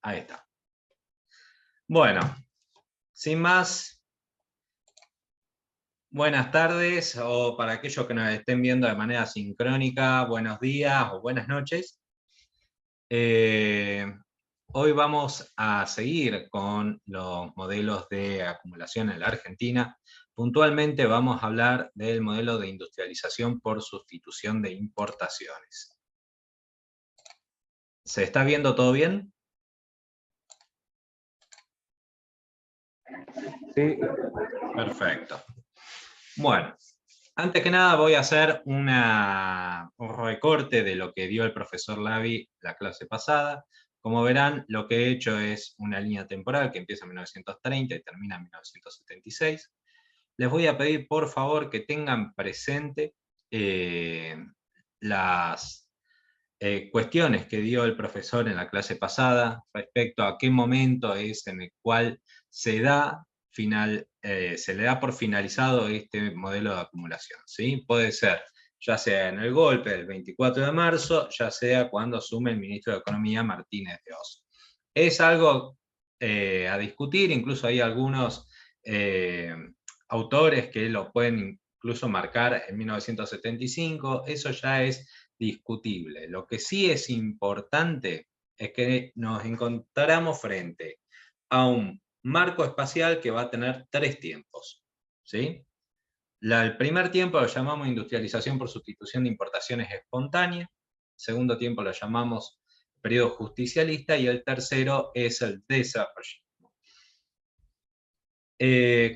Ahí está. Bueno, sin más, buenas tardes, o para aquellos que nos estén viendo de manera sincrónica, buenos días o buenas noches. Hoy vamos a seguir con los modelos de acumulación en la Argentina. Puntualmente vamos a hablar del modelo de industrialización por sustitución de importaciones. ¿Se está viendo todo bien? Sí. Perfecto. Bueno, antes que nada voy a hacer un recorte de lo que dio el profesor Lavi la clase pasada. Como verán, lo que he hecho es una línea temporal que empieza en 1930 y termina en 1976. Les voy a pedir, por favor, que tengan presente las cuestiones que dio el profesor en la clase pasada respecto a qué momento es en el cual se le da por finalizado este modelo de acumulación, ¿sí? Puede ser ya sea en el golpe del 24 de marzo, ya sea cuando asume el ministro de Economía Martínez de Oz. Es algo a discutir, incluso hay algunos autores que lo pueden incluso marcar en 1975, eso ya es discutible. Lo que sí es importante es que nos encontramos frente a un marco espacial que va a tener 3 tiempos, ¿sí? El primer tiempo lo llamamos industrialización por sustitución de importaciones espontáneas, segundo tiempo lo llamamos periodo justicialista y el tercero es el desarrollismo.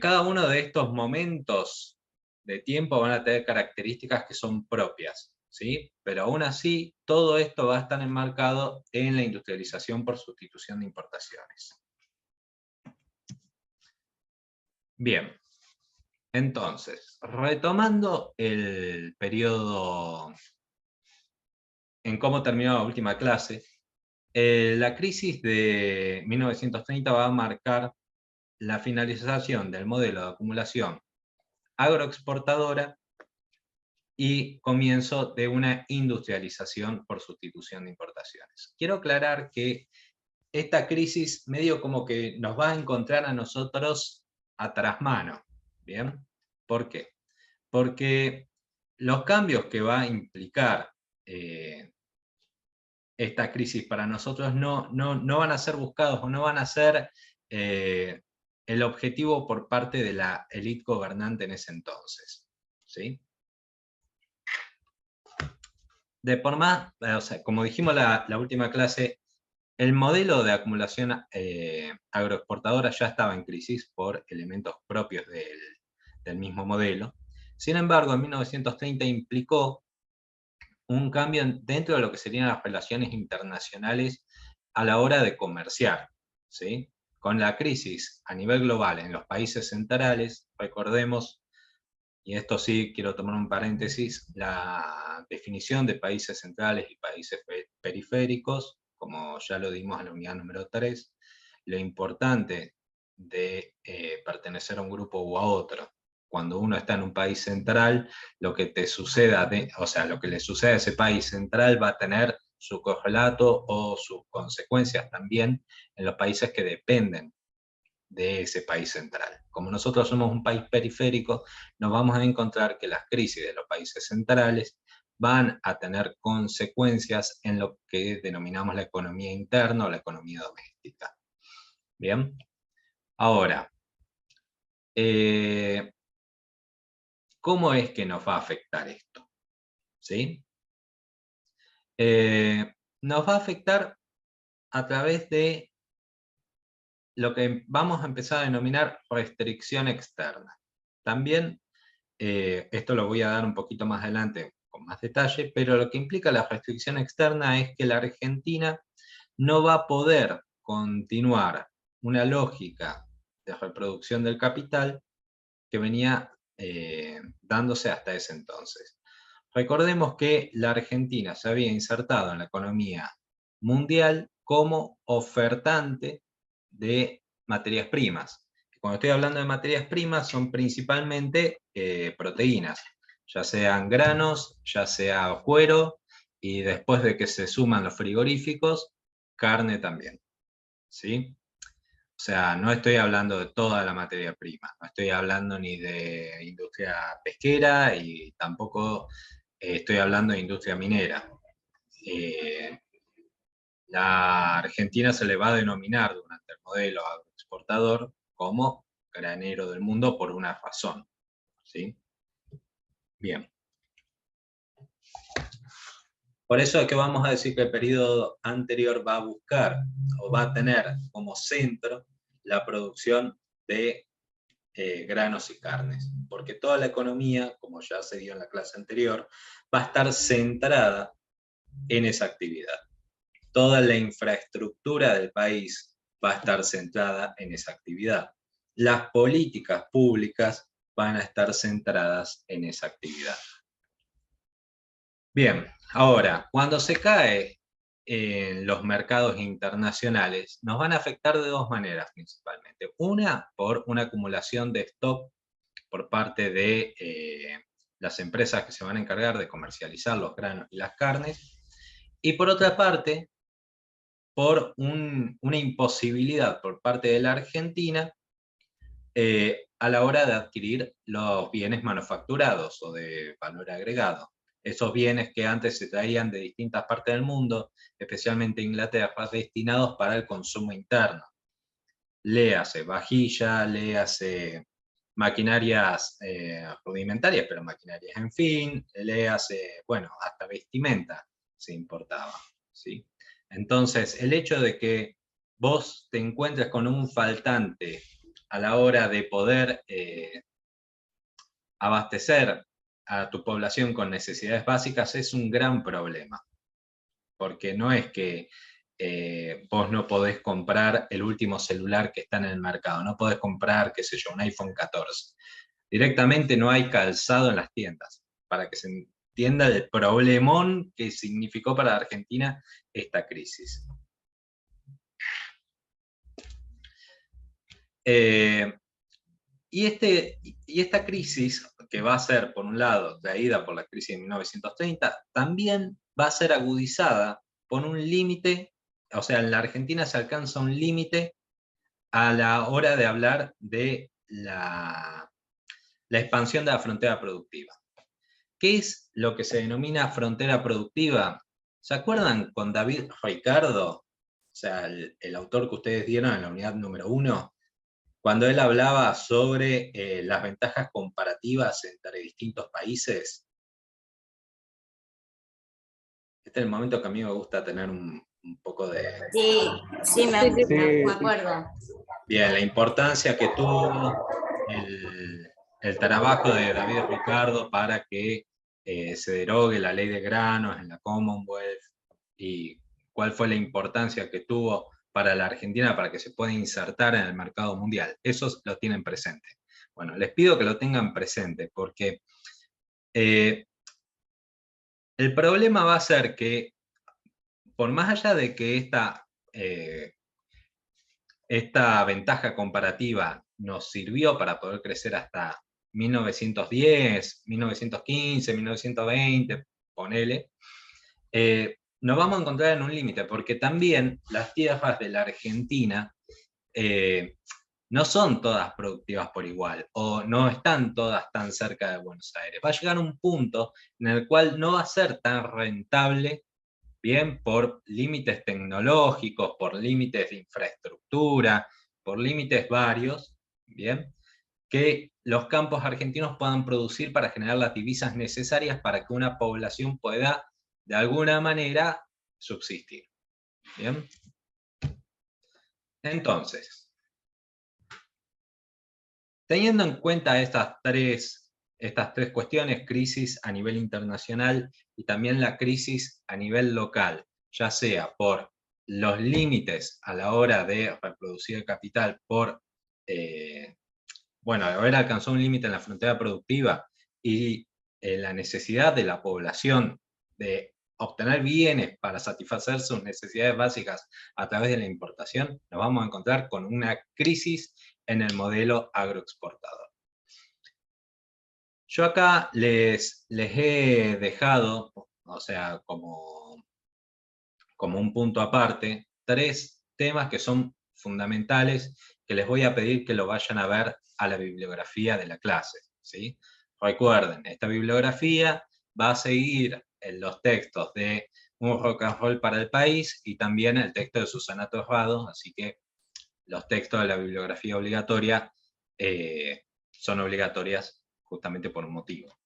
Cada uno de estos momentos de tiempo van a tener características que son propias, ¿sí? Pero aún así, todo esto va a estar enmarcado en la industrialización por sustitución de importaciones. Bien, entonces, retomando el periodo en cómo terminó la última clase, la crisis de 1930 va a marcar la finalización del modelo de acumulación agroexportadora y comienzo de una industrialización por sustitución de importaciones. Quiero aclarar que esta crisis medio como que nos va a encontrar a nosotros a trasmano, ¿bien? ¿Por qué? Porque los cambios que va a implicar esta crisis para nosotros no van a ser buscados o no van a ser el objetivo por parte de la élite gobernante en ese entonces, ¿sí? De por más, o sea, como dijimos la última clase, el modelo de acumulación agroexportadora ya estaba en crisis por elementos propios del mismo modelo. Sin embargo, en 1930 implicó un cambio dentro de lo que serían las relaciones internacionales a la hora de comerciar, ¿sí? Con la crisis a nivel global en los países centrales, recordemos, y esto sí quiero tomar un paréntesis, la definición de países centrales y países periféricos, como ya lo dimos en la unidad número 3, lo importante de pertenecer a un grupo u a otro. Cuando uno está en un país central, lo que te suceda, o sea, lo que le sucede a ese país central va a tener su correlato o sus consecuencias también en los países que dependen de ese país central. Como nosotros somos un país periférico, nos vamos a encontrar que las crisis de los países centrales van a tener consecuencias en lo que denominamos la economía interna o la economía doméstica. Bien, ahora, ¿cómo es que nos va a afectar esto? ¿Sí? Nos va a afectar a través de lo que vamos a empezar a denominar restricción externa. También, esto lo voy a dar un poquito más adelante con más detalle, pero lo que implica la restricción externa es que la Argentina no va a poder continuar una lógica de reproducción del capital que venía dándose hasta ese entonces. Recordemos que la Argentina se había insertado en la economía mundial como ofertante de materias primas. Cuando estoy hablando de materias primas son principalmente proteínas, ya sean granos, ya sea cuero, y después de que se suman los frigoríficos, carne también. ¿sí? O sea, no estoy hablando de toda la materia prima, no estoy hablando ni de industria pesquera y tampoco estoy hablando de industria minera. La Argentina se le va a denominar durante el modelo agroexportador como granero del mundo por una razón, ¿sí? Bien. Por eso es que vamos a decir que el periodo anterior va a buscar o va a tener como centro la producción de granos y carnes, porque toda la economía, como ya se dio en la clase anterior, va a estar centrada en esa actividad. Toda la infraestructura del país va a estar centrada en esa actividad. Las políticas públicas van a estar centradas en esa actividad. Bien, ahora, cuando se cae en los mercados internacionales, nos van a afectar de dos maneras principalmente. Una, por una acumulación de stock por parte de las empresas que se van a encargar de comercializar los granos y las carnes. Y por otra parte, por una imposibilidad por parte de la Argentina a la hora de adquirir los bienes manufacturados o de valor agregado. Esos bienes que antes se traían de distintas partes del mundo, especialmente Inglaterra, destinados para el consumo interno. Léase vajilla, léase maquinarias rudimentarias, pero maquinarias en fin, léase, bueno, hasta vestimenta se importaba, ¿sí? Entonces, el hecho de que vos te encuentres con un faltante a la hora de poder abastecer a tu población con necesidades básicas es un gran problema, porque no es que vos no podés comprar el último celular que está en el mercado, no podés comprar, qué sé yo, un iPhone 14. Directamente no hay calzado en las tiendas, para que se entienda el problemón que significó para Argentina esta crisis. Y esta crisis, que va a ser, por un lado, traída por la crisis de 1930, también va a ser agudizada por un límite, o sea, en la Argentina se alcanza un límite a la hora de hablar de la expansión de la frontera productiva. ¿Qué es lo que se denomina frontera productiva? ¿Se acuerdan con David Ricardo, o sea, el autor que ustedes dieron en la unidad número 1? Cuando él hablaba sobre las ventajas comparativas entre distintos países. Este es el momento que a mí me gusta tener un poco de... Sí, me acuerdo. Bien, la importancia que tuvo el trabajo de David Ricardo para que se derogue la ley de granos en la Commonwealth y cuál fue la importancia que tuvo para la Argentina para que se pueda insertar en el mercado mundial. Eso lo tienen presente. Bueno, les pido que lo tengan presente porque el problema va a ser que, por más allá de que esta ventaja comparativa nos sirvió para poder crecer hasta 1910, 1915, 1920, ponele, nos vamos a encontrar en un límite, porque también las tierras de la Argentina no son todas productivas por igual, o no están todas tan cerca de Buenos Aires. Va a llegar un punto en el cual no va a ser tan rentable, bien, por límites tecnológicos, por límites de infraestructura, por límites varios, bien, que los campos argentinos puedan producir para generar las divisas necesarias para que una población pueda, de alguna manera, subsistir. Bien. Entonces, teniendo en cuenta estas tres cuestiones, crisis a nivel internacional y también la crisis a nivel local, ya sea por los límites a la hora de reproducir el capital, por, bueno, haber alcanzado un límite en la frontera productiva y la necesidad de la población de obtener bienes para satisfacer sus necesidades básicas a través de la importación, nos vamos a encontrar con una crisis en el modelo agroexportador. Yo acá les he dejado, o sea, como un punto aparte, tres temas que son fundamentales que les voy a pedir que lo vayan a ver a la bibliografía de la clase, ¿sí? Recuerden, esta bibliografía va a seguir en los textos de Un rock and roll para el país y también el texto de Susana Torrado, así que los textos de la bibliografía obligatoria son obligatorias justamente por un motivo.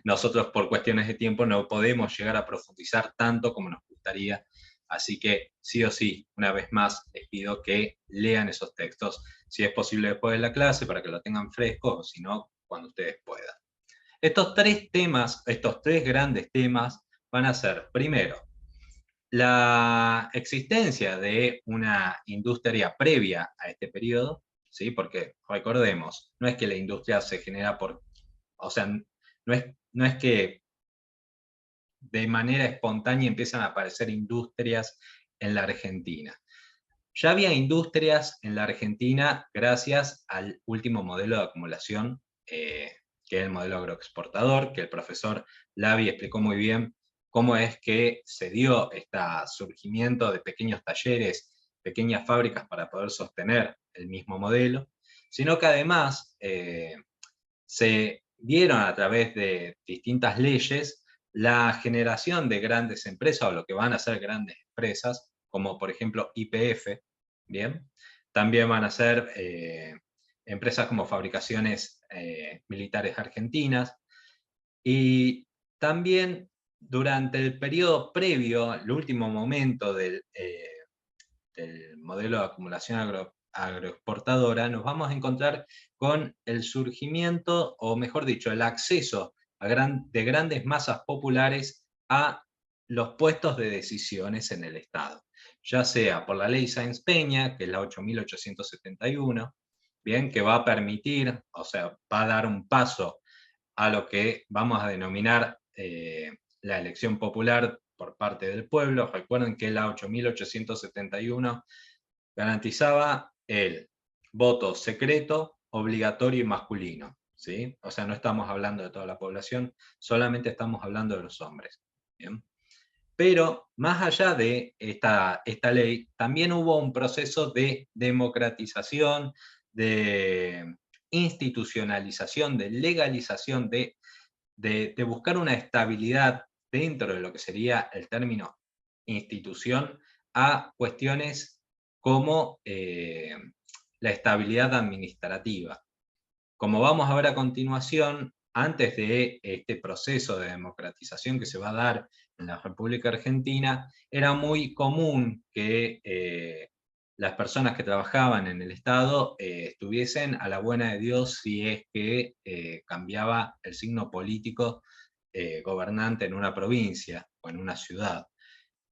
Nosotros por cuestiones de tiempo no podemos llegar a profundizar tanto como nos gustaría, así que sí o sí, una vez más, les pido que lean esos textos, si es posible después de la clase, para que lo tengan fresco, o si no, cuando ustedes puedan. Estos tres temas, estos tres grandes temas, van a ser, primero, la existencia de una industria previa a este periodo, ¿sí? Porque recordemos, no es que la industria se genera por, o sea, no es que de manera espontánea empiezan a aparecer industrias en la Argentina. Ya había industrias en la Argentina gracias al último modelo de acumulación, que es el modelo agroexportador, que el profesor Lavi explicó muy bien cómo es que se dio este surgimiento de pequeños talleres, pequeñas fábricas para poder sostener el mismo modelo, sino que además se dieron a través de distintas leyes la generación de grandes empresas, o lo que van a ser grandes empresas, como por ejemplo YPF, ¿bien? También van a ser empresas como Fabricaciones Militares Argentinas, y también durante el periodo previo, el último momento del modelo de acumulación agroexportadora, nos vamos a encontrar con el surgimiento, o mejor dicho, el acceso de grandes masas populares a los puestos de decisiones en el Estado, ya sea por la ley Sáenz Peña, que es la 8.871, bien, que va a permitir, o sea, va a dar un paso a lo que vamos a denominar la elección popular por parte del pueblo. Recuerden que la 8.871 garantizaba el voto secreto, obligatorio y masculino, ¿sí? O sea, no estamos hablando de toda la población, solamente estamos hablando de los hombres, ¿bien? Pero más allá de esta ley, también hubo un proceso de democratización, de institucionalización, de legalización, de buscar una estabilidad dentro de lo que sería el término institución a cuestiones como la estabilidad administrativa. Como vamos a ver a continuación, antes de este proceso de democratización que se va a dar en la República Argentina, era muy común que las personas que trabajaban en el Estado estuviesen a la buena de Dios si es que cambiaba el signo político gobernante en una provincia o en una ciudad.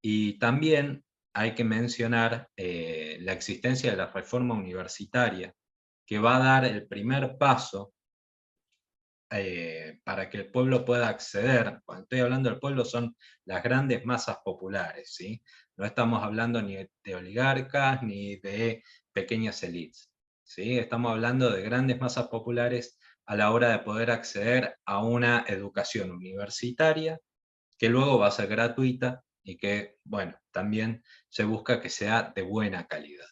Y también hay que mencionar la existencia de la reforma universitaria, que va a dar el primer paso para que el pueblo pueda acceder. Cuando estoy hablando del pueblo son las grandes masas populares, ¿sí? No estamos hablando ni de oligarcas ni de pequeñas élites, ¿sí? Estamos hablando de grandes masas populares a la hora de poder acceder a una educación universitaria que luego va a ser gratuita y que, bueno, también se busca que sea de buena calidad.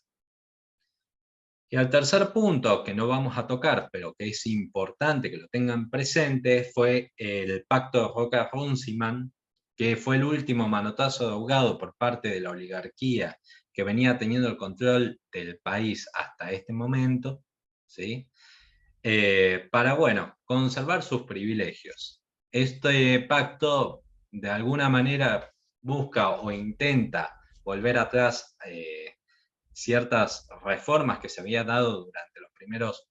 Y al tercer punto, que no vamos a tocar, pero que es importante que lo tengan presente, fue el pacto de Roca-Runciman, que fue el último manotazo de ahogado por parte de la oligarquía que venía teniendo el control del país hasta este momento, ¿sí? Para, bueno, conservar sus privilegios. Este pacto, de alguna manera, busca o intenta volver atrás ciertas reformas que se habían dado durante los primeros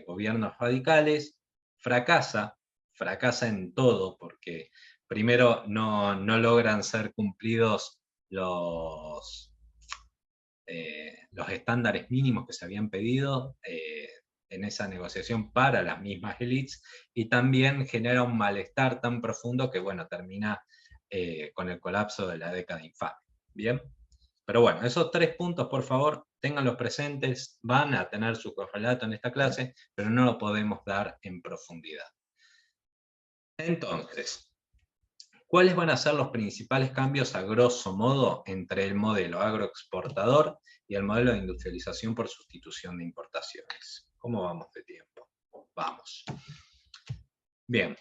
gobiernos radicales, fracasa en todo, porque primero no logran ser cumplidos los estándares mínimos que se habían pedido en esa negociación para las mismas élites, y también genera un malestar tan profundo que, bueno, termina con el colapso de la década infame. ¿Bien? Pero bueno, esos tres puntos, por favor, ténganlos presentes, van a tener su correlato en esta clase, pero no lo podemos dar en profundidad. Entonces, ¿cuáles van a ser los principales cambios a grosso modo entre el modelo agroexportador y el modelo de industrialización por sustitución de importaciones. ¿Cómo vamos de tiempo? Vamos. Bien.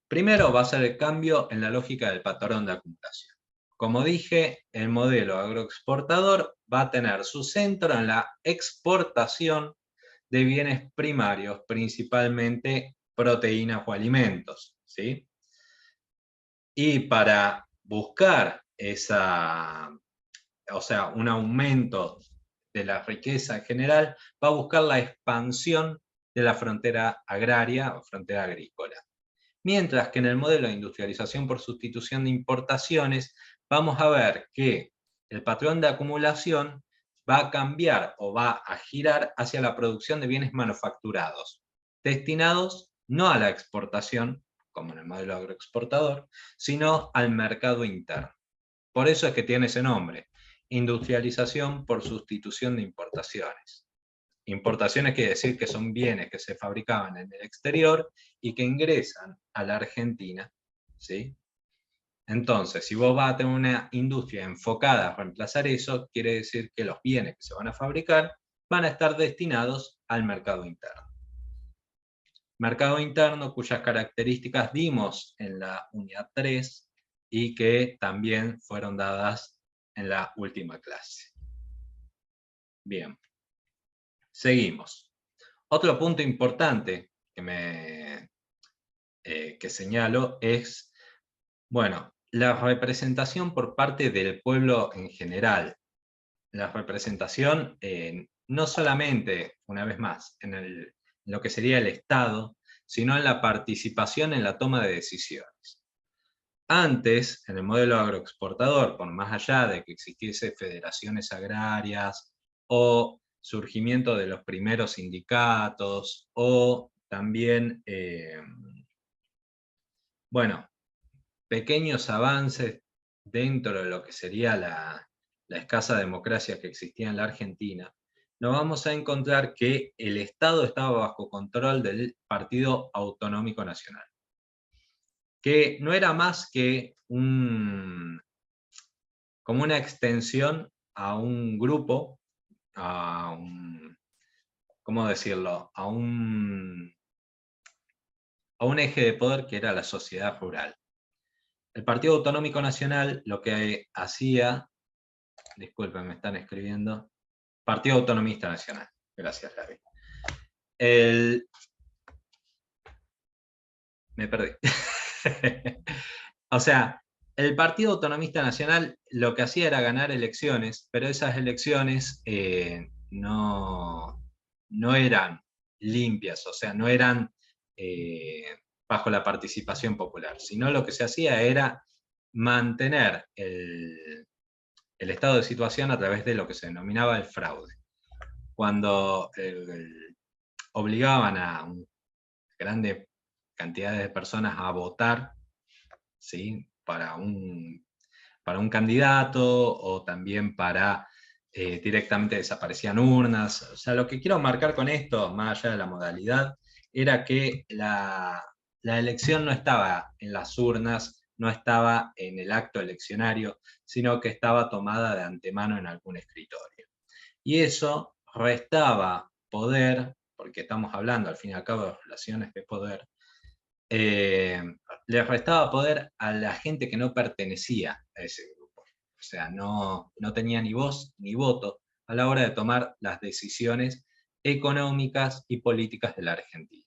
Primero va a ser el cambio en la lógica del patrón de acumulación. Como dije, el modelo agroexportador va a tener su centro en la exportación de bienes primarios, principalmente proteínas o alimentos, ¿sí? Y para buscar un aumento de la riqueza en general, va a buscar la expansión de la frontera agraria o frontera agrícola. Mientras que en el modelo de industrialización por sustitución de importaciones, vamos a ver que el patrón de acumulación va a cambiar o va a girar hacia la producción de bienes manufacturados, destinados no a la exportación, como en el modelo agroexportador, sino al mercado interno. Por eso es que tiene ese nombre, industrialización por sustitución de importaciones. Importaciones quiere decir que son bienes que se fabricaban en el exterior y que ingresan a la Argentina, ¿sí? Entonces, si vos vas a tener una industria enfocada a reemplazar eso, quiere decir que los bienes que se van a fabricar van a estar destinados al mercado interno. Mercado interno cuyas características dimos en la unidad 3 y que también fueron dadas en la última clase. Bien, seguimos. Otro punto importante que señalo es, bueno, la representación por parte del pueblo en general. La representación no solamente, una vez más, en lo que sería el Estado, sino en la participación en la toma de decisiones. Antes, en el modelo agroexportador, por más allá de que existiese federaciones agrarias o surgimiento de los primeros sindicatos o también, bueno, pequeños avances dentro de lo que sería la escasa democracia que existía en la Argentina, nos vamos a encontrar que el Estado estaba bajo control del Partido Autonómico Nacional, que no era más que como una extensión a un grupo, ¿cómo decirlo? A un eje de poder que era la sociedad rural. El Partido Autonómico Nacional lo que hacía, disculpen, me están escribiendo, Partido Autonomista Nacional, gracias Gaby. Me perdí. O sea, el Partido Autonomista Nacional lo que hacía era ganar elecciones, pero esas elecciones no eran limpias, o sea, no eran bajo la participación popular, sino lo que se hacía era mantener el estado de situación a través de lo que se denominaba el fraude. Cuando obligaban a grandes cantidades de personas a votar, ¿sí? para un candidato o también para directamente desaparecían urnas. O sea, lo que quiero marcar con esto, más allá de la modalidad, era que la elección no estaba en las urnas, no estaba en el acto eleccionario, sino que estaba tomada de antemano en algún escritorio. Y eso restaba poder, porque estamos hablando al fin y al cabo de relaciones de poder, le restaba poder a la gente que no pertenecía a ese grupo. O sea, no tenía ni voz ni voto a la hora de tomar las decisiones económicas y políticas de la Argentina.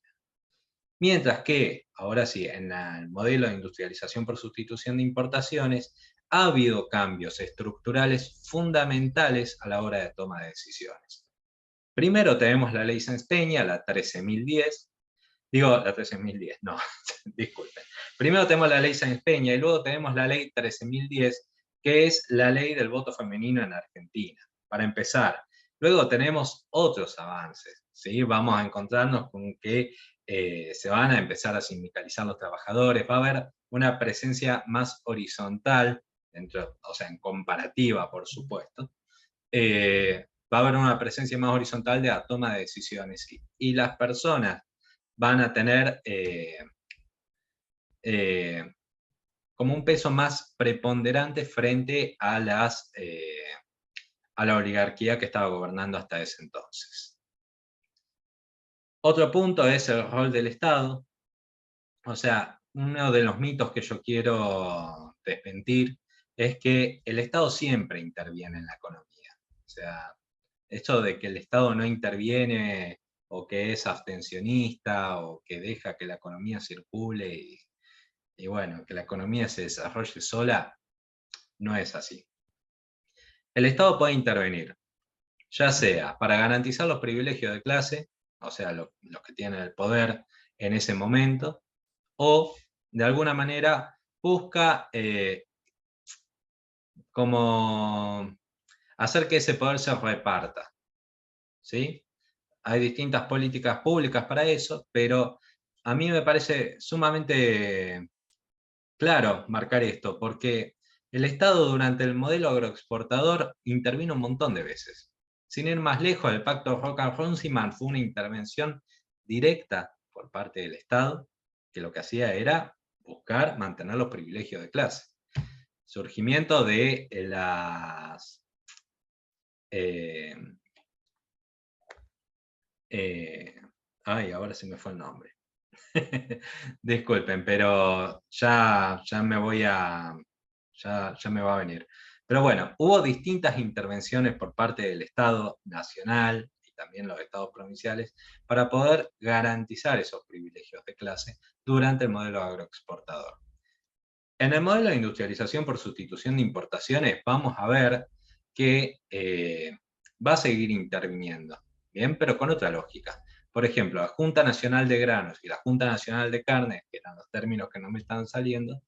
Mientras que, ahora sí, en el modelo de industrialización por sustitución de importaciones, ha habido cambios estructurales fundamentales a la hora de toma de decisiones. Primero tenemos la ley Sáenz Peña, la 13.010, digo, la 13.010, no, disculpen. Primero tenemos la ley Sáenz Peña y luego tenemos la ley 13.010, que es la ley del voto femenino en Argentina, para empezar. Luego tenemos otros avances, ¿sí? Vamos a encontrarnos con que se van a empezar a sindicalizar los trabajadores, va a haber una presencia más horizontal, o sea, en comparativa, por supuesto, va a haber una presencia más horizontal de la toma de decisiones, y las personas van a tener como un peso más preponderante frente a a la oligarquía que estaba gobernando hasta ese entonces. Otro punto es el rol del Estado. O sea, uno de los mitos que yo quiero desmentir es que el Estado siempre interviene en la economía. O sea, esto de que el Estado no interviene o que es abstencionista o que deja que la economía circule y bueno, que la economía se desarrolle sola, no es así. El Estado puede intervenir, ya sea para garantizar los privilegios de clase, o sea, los que tienen el poder en ese momento, o de alguna manera busca como hacer que ese poder se reparta, ¿sí? Hay distintas políticas públicas para eso, pero a mí me parece sumamente claro marcar esto, porque el Estado durante el modelo agroexportador intervino un montón de veces. Sin ir más lejos, el pacto Roca-Runciman fue una intervención directa por parte del Estado, que lo que hacía era buscar mantener los privilegios de clase. Surgimiento de las... ahora se me fue el nombre. Disculpen, pero ya me voy a... Ya me va a venir. Pero bueno, hubo distintas intervenciones por parte del Estado nacional y también los estados provinciales para poder garantizar esos privilegios de clase durante el modelo agroexportador. En el modelo de industrialización por sustitución de importaciones vamos a ver que va a seguir interviniendo, ¿bien? Pero con otra lógica. Por ejemplo, la Junta Nacional de Granos y la Junta Nacional de Carnes, que eran los términos que no me están saliendo,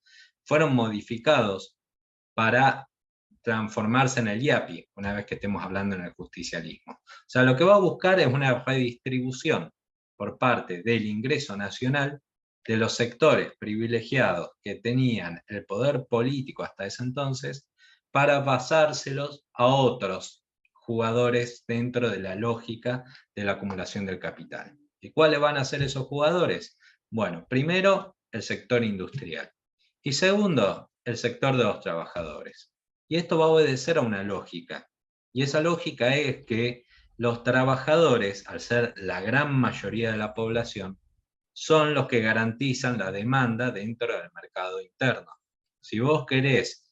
fueron modificados para transformarse en el IAPI, una vez que estemos hablando en el justicialismo. O sea, lo que va a buscar es una redistribución por parte del ingreso nacional de los sectores privilegiados que tenían el poder político hasta ese entonces, para pasárselos a otros jugadores dentro de la lógica de la acumulación del capital. ¿Y cuáles van a ser esos jugadores? Bueno, primero, el sector industrial. Y segundo, el sector de los trabajadores. Y esto va a obedecer a una lógica. Y esa lógica es que los trabajadores, al ser la gran mayoría de la población, son los que garantizan la demanda dentro del mercado interno. Si vos querés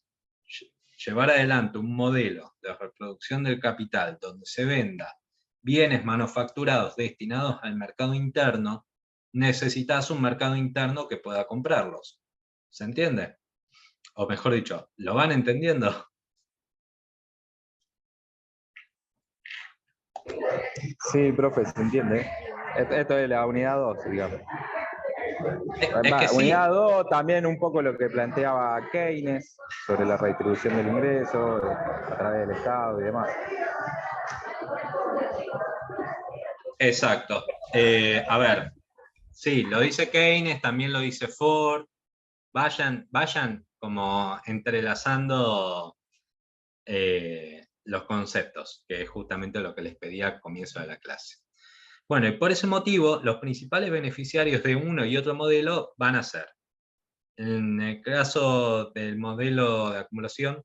llevar adelante un modelo de reproducción del capital donde se venda bienes manufacturados destinados al mercado interno, necesitas un mercado interno que pueda comprarlos. ¿Se entiende? O mejor dicho, ¿lo van entendiendo? Sí, profe, se entiende. Esto es la unidad 2, digamos. Es que sí. Unidad 2, también un poco lo que planteaba Keynes sobre la redistribución del ingreso a través del Estado y demás. Exacto. A ver, sí, lo dice Keynes, también lo dice Ford. Vayan como entrelazando los conceptos, que es justamente lo que les pedía al comienzo de la clase. Bueno, y por ese motivo, los principales beneficiarios de uno y otro modelo van a ser, en el caso del modelo de acumulación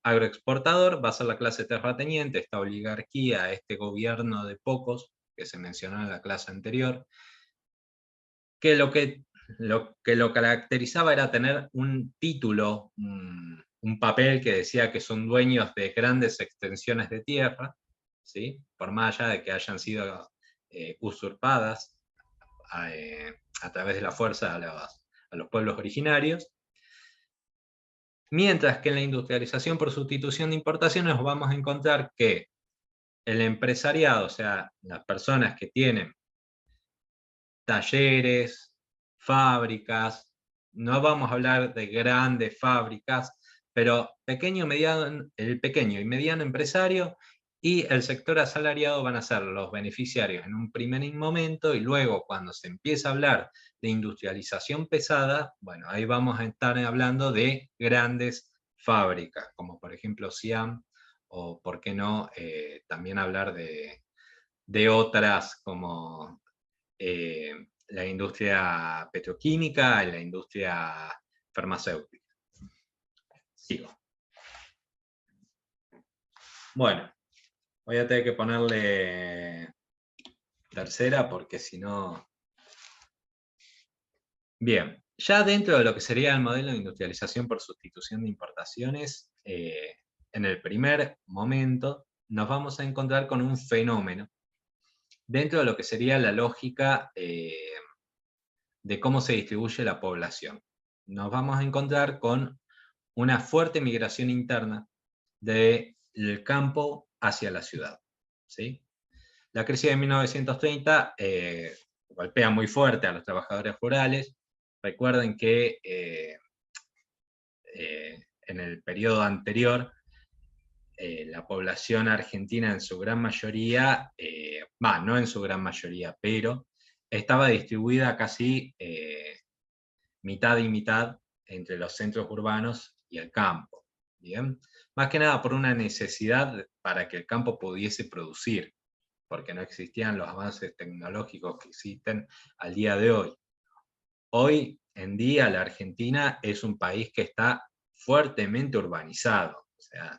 agroexportador, va a ser la clase terrateniente, esta oligarquía, este gobierno de pocos, que se mencionó en la clase anterior, que lo caracterizaba era tener un título, un papel que decía que son dueños de grandes extensiones de tierra, ¿sí? Por más allá de que hayan sido usurpadas a través de la fuerza a los pueblos originarios. Mientras que en la industrialización por sustitución de importaciones vamos a encontrar que el empresariado, o sea, las personas que tienen talleres, fábricas, no vamos a hablar de grandes fábricas, pero el pequeño y mediano empresario y el sector asalariado van a ser los beneficiarios en un primer momento, y luego cuando se empieza a hablar de industrialización pesada, bueno, ahí vamos a estar hablando de grandes fábricas, como por ejemplo Siam, o por qué no, también hablar de otras como la industria petroquímica y la industria farmacéutica. Sigo. Bueno, Voy a tener que ponerle tercera porque si no... Bien, ya dentro de lo que sería el modelo de industrialización por sustitución de importaciones, en el primer momento nos vamos a encontrar con un fenómeno dentro de lo que sería la lógica de cómo se distribuye la población. Nos vamos a encontrar con una fuerte migración interna del campo hacia la ciudad, ¿sí? La crisis de 1930 golpea muy fuerte a los trabajadores rurales. Recuerden que en el periodo anterior, la población argentina en su gran mayoría, no en su gran mayoría, pero estaba distribuida casi mitad y mitad entre los centros urbanos y el campo. ¿Bien? Más que nada por una necesidad para que el campo pudiese producir, porque no existían los avances tecnológicos que existen al día de hoy. Hoy en día la Argentina es un país que está fuertemente urbanizado. O sea,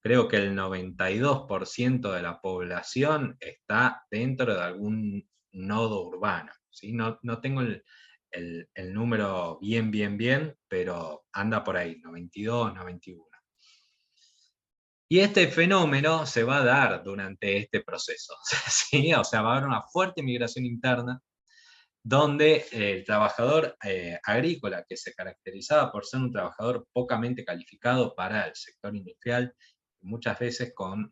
creo que el 92% de la población está dentro de algún nodo urbano, ¿sí? No tengo el número bien, pero anda por ahí, 92, 91. Y este fenómeno se va a dar durante este proceso, ¿sí? O sea, va a haber una fuerte migración interna donde el trabajador agrícola, que se caracterizaba por ser un trabajador pocamente calificado para el sector industrial, muchas veces con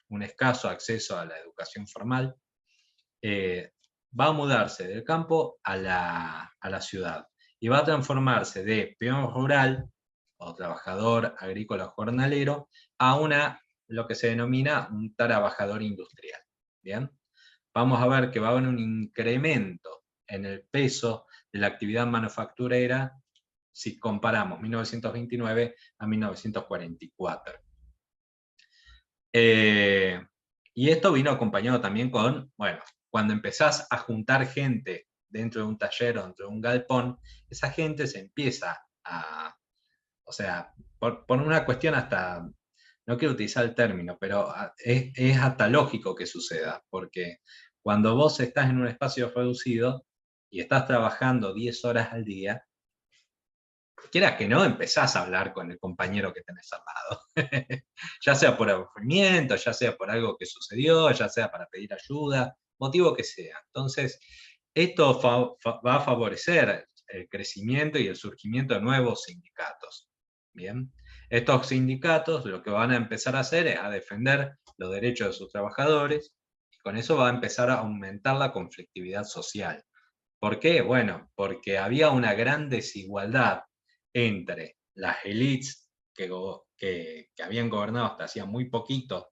un escaso acceso a la educación formal, va a mudarse del campo a la ciudad y va a transformarse de peón rural o trabajador agrícola jornalero a lo que se denomina un trabajador industrial. ¿Bien? Vamos a ver que va a haber un incremento en el peso de la actividad manufacturera si comparamos 1929 a 1944. Y esto vino acompañado también con, bueno, cuando empezás a juntar gente dentro de un taller o dentro de un galpón, esa gente se empieza a, o sea, por una cuestión hasta, no quiero utilizar el término, pero es hasta lógico que suceda, porque cuando vos estás en un espacio reducido y estás trabajando 10 horas al día, quieras que no, empezás a hablar con el compañero que tenés al lado. Ya sea por aburrimiento, ya sea por algo que sucedió, ya sea para pedir ayuda, motivo que sea. Entonces, esto va a favorecer el crecimiento y el surgimiento de nuevos sindicatos. ¿Bien? Estos sindicatos lo que van a empezar a hacer es a defender los derechos de sus trabajadores, y con eso va a empezar a aumentar la conflictividad social. ¿Por qué? Bueno, porque había una gran desigualdad entre las élites que habían gobernado hasta hacía muy poquito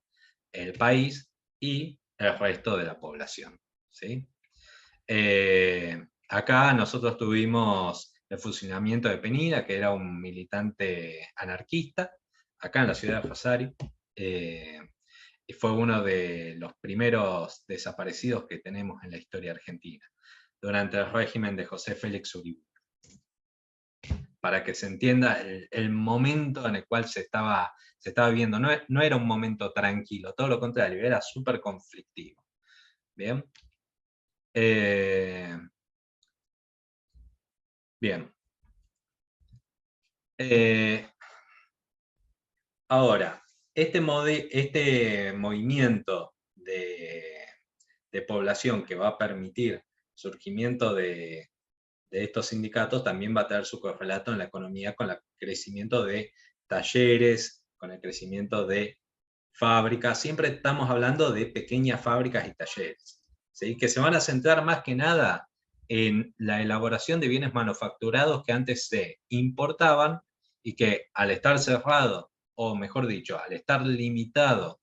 el país y el resto de la población, ¿sí? Acá nosotros tuvimos el fusilamiento de Penina, que era un militante anarquista, acá en la ciudad de Rosario, y fue uno de los primeros desaparecidos que tenemos en la historia argentina, durante el régimen de José Félix Uriburu. Para que se entienda el momento en el cual se estaba viviendo. No era un momento tranquilo, todo lo contrario, era súper conflictivo. ¿Bien? Bien. Ahora, este movimiento de población que va a permitir el surgimiento de estos sindicatos también va a tener su correlato en la economía con el crecimiento de talleres, con el crecimiento de fábricas. Siempre estamos hablando de pequeñas fábricas y talleres, ¿sí? Que se van a centrar más que nada en la elaboración de bienes manufacturados que antes se importaban y que al estar cerrado, o mejor dicho, al estar limitado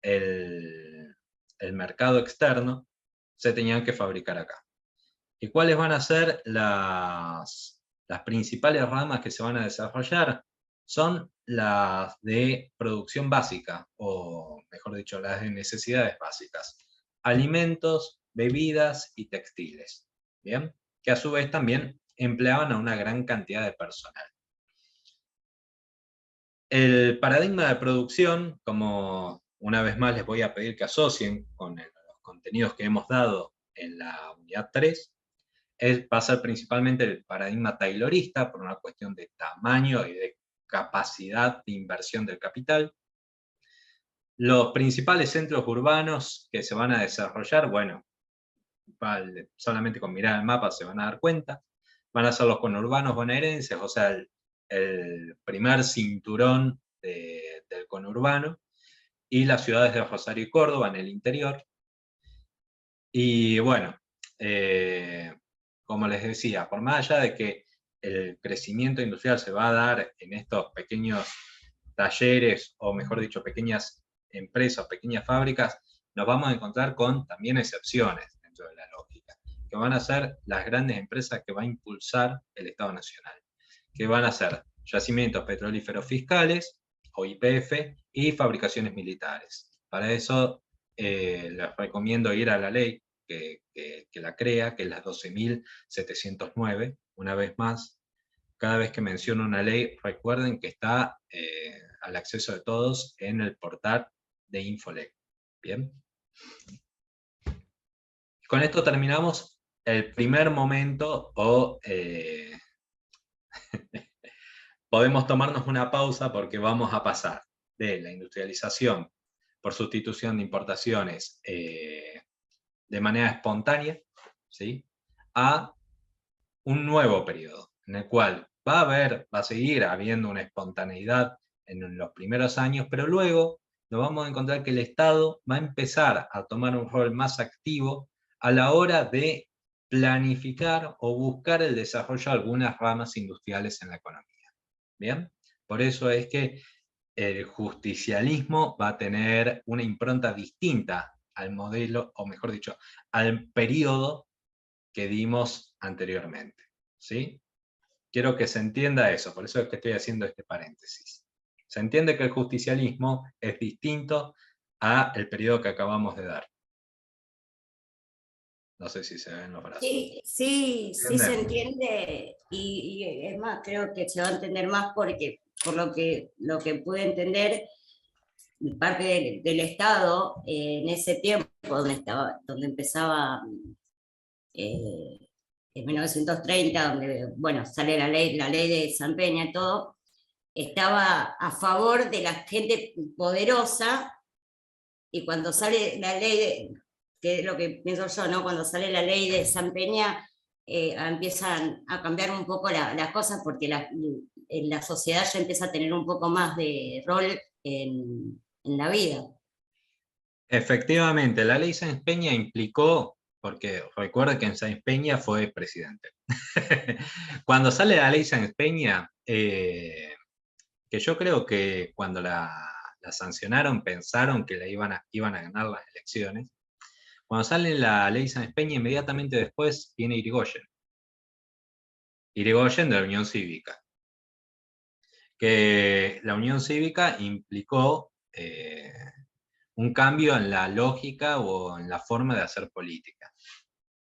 el mercado externo, se tenían que fabricar acá. ¿Y cuáles van a ser las principales ramas que se van a desarrollar? Son las de producción básica, o mejor dicho, las de necesidades básicas. Alimentos, bebidas y textiles. ¿Bien? Que a su vez también empleaban a una gran cantidad de personal. El paradigma de producción, como una vez más les voy a pedir que asocien con los contenidos que hemos dado en la unidad 3, va a ser principalmente el paradigma taylorista, por una cuestión de tamaño y de capacidad de inversión del capital. Los principales centros urbanos que se van a desarrollar, bueno, solamente con mirar el mapa se van a dar cuenta, van a ser los conurbanos bonaerenses, o sea, el primer cinturón del conurbano, y las ciudades de Rosario y Córdoba en el interior. Y bueno, como les decía, por más allá de que el crecimiento industrial se va a dar en estos pequeños talleres, o mejor dicho, pequeñas empresas, pequeñas fábricas, nos vamos a encontrar con también excepciones dentro de la lógica, que van a ser las grandes empresas que va a impulsar el Estado Nacional, que van a ser yacimientos petrolíferos fiscales, o YPF, y fabricaciones militares. Para eso les recomiendo ir a la ley que la crea, que es la 12.709, una vez más. Cada vez que menciono una ley, recuerden que está al acceso de todos en el portal de Infolec. Bien. Con esto terminamos el primer momento, o podemos tomarnos una pausa porque vamos a pasar de la industrialización por sustitución de importaciones de manera espontánea, ¿sí?, a un nuevo periodo, en el cual va a seguir habiendo una espontaneidad en los primeros años, pero luego nos vamos a encontrar que el Estado va a empezar a tomar un rol más activo a la hora de planificar o buscar el desarrollo de algunas ramas industriales en la economía. ¿Bien? Por eso es que el justicialismo va a tener una impronta distinta al modelo, o mejor dicho, al periodo que dimos anteriormente, ¿sí? Quiero que se entienda eso, por eso es que estoy haciendo este paréntesis. Se entiende que el justicialismo es distinto al periodo que acabamos de dar. No sé si se ven los brazos. Sí se entiende, y es más, creo que se va a entender más porque, por lo que pude entender, parte del Estado en ese tiempo donde empezaba en 1930, donde bueno, sale la ley de San Peña y todo, estaba a favor de la gente poderosa, y cuando sale la ley que es lo que pienso yo, ¿no? Cuando sale la ley de San Peña, empiezan a cambiar un poco las cosas, porque la sociedad ya empieza a tener un poco más de rol en la vida. Efectivamente, la ley Sáenz Peña implicó, porque recuerda que en Sáenz Peña fue presidente. Cuando sale la ley Sáenz Peña, que yo creo que cuando la sancionaron pensaron que iban a ganar las elecciones. Cuando sale la ley Sáenz Peña, inmediatamente después viene Irigoyen. Irigoyen de la Unión Cívica. Que la Unión Cívica implicó un cambio en la lógica o en la forma de hacer política.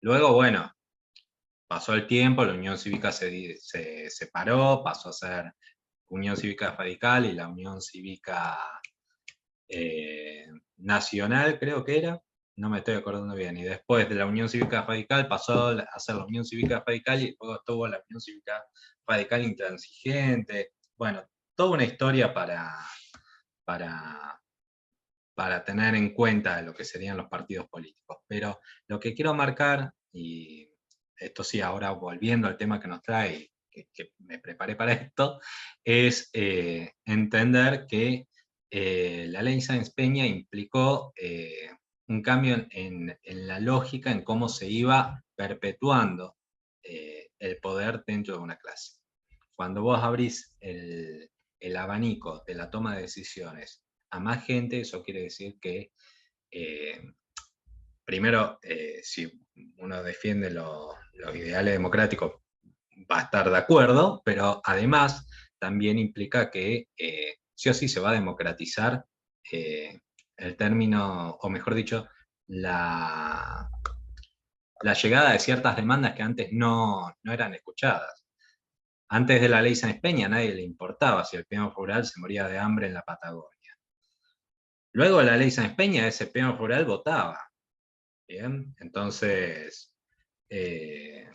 Luego, bueno, pasó el tiempo, la Unión Cívica se separó, pasó a ser Unión Cívica Radical y la Unión Cívica Nacional, creo que era, no me estoy acordando bien, y después de la Unión Cívica Radical pasó a ser la Unión Cívica Radical, y luego estuvo la Unión Cívica Radical Intransigente. Bueno, toda una historia para tener en cuenta lo que serían los partidos políticos. Pero lo que quiero marcar, y esto sí, ahora volviendo al tema que nos trae, que me preparé para esto, es entender que la ley Sáenz Peña implicó un cambio en la lógica, en cómo se iba perpetuando el poder dentro de una clase. Cuando vos abrís el abanico de la toma de decisiones a más gente, eso quiere decir que primero, si uno defiende los ideales democráticos, va a estar de acuerdo, pero además también implica que sí o sí se va a democratizar el término, o mejor dicho, la llegada de ciertas demandas que antes no eran escuchadas. Antes de la ley Sáenz Peña a nadie le importaba si el peón rural se moría de hambre en la Patagonia. Luego de la ley Sáenz Peña, ese peón rural votaba. Bien, entonces el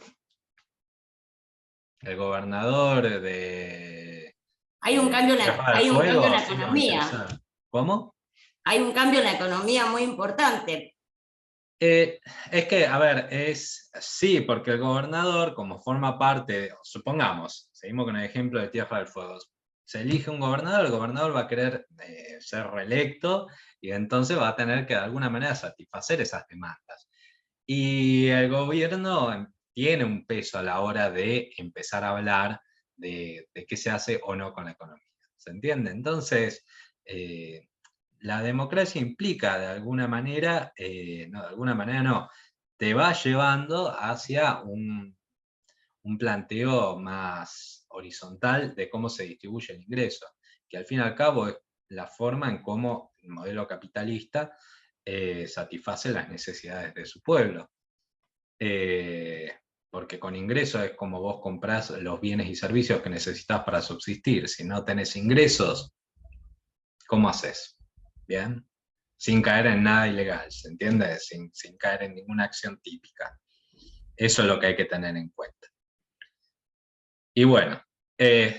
gobernador de Hay un cambio Tierra del hay un cambio en Fuego la sí le va a economía. interesar. ¿Cómo? Hay un cambio en la economía muy importante. Es que, a ver, sí, porque el gobernador, como forma parte, supongamos, seguimos con el ejemplo de Tierra del Fuego, se elige un gobernador, el gobernador va a querer ser reelecto y entonces va a tener que de alguna manera satisfacer esas demandas. Y el gobierno tiene un peso a la hora de empezar a hablar de qué se hace o no con la economía. ¿Se entiende? Entonces, la democracia implica de alguna manera, no, de alguna manera no, te va llevando hacia un planteo más horizontal de cómo se distribuye el ingreso, que al fin y al cabo es la forma en cómo el modelo capitalista satisface las necesidades de su pueblo. Porque con ingresos es como vos comprás los bienes y servicios que necesitas para subsistir. Si no tenés ingresos, ¿cómo haces? ¿Bien? Sin caer en nada ilegal, ¿se entiende? Sin caer en ninguna acción típica. Eso es lo que hay que tener en cuenta. Y bueno,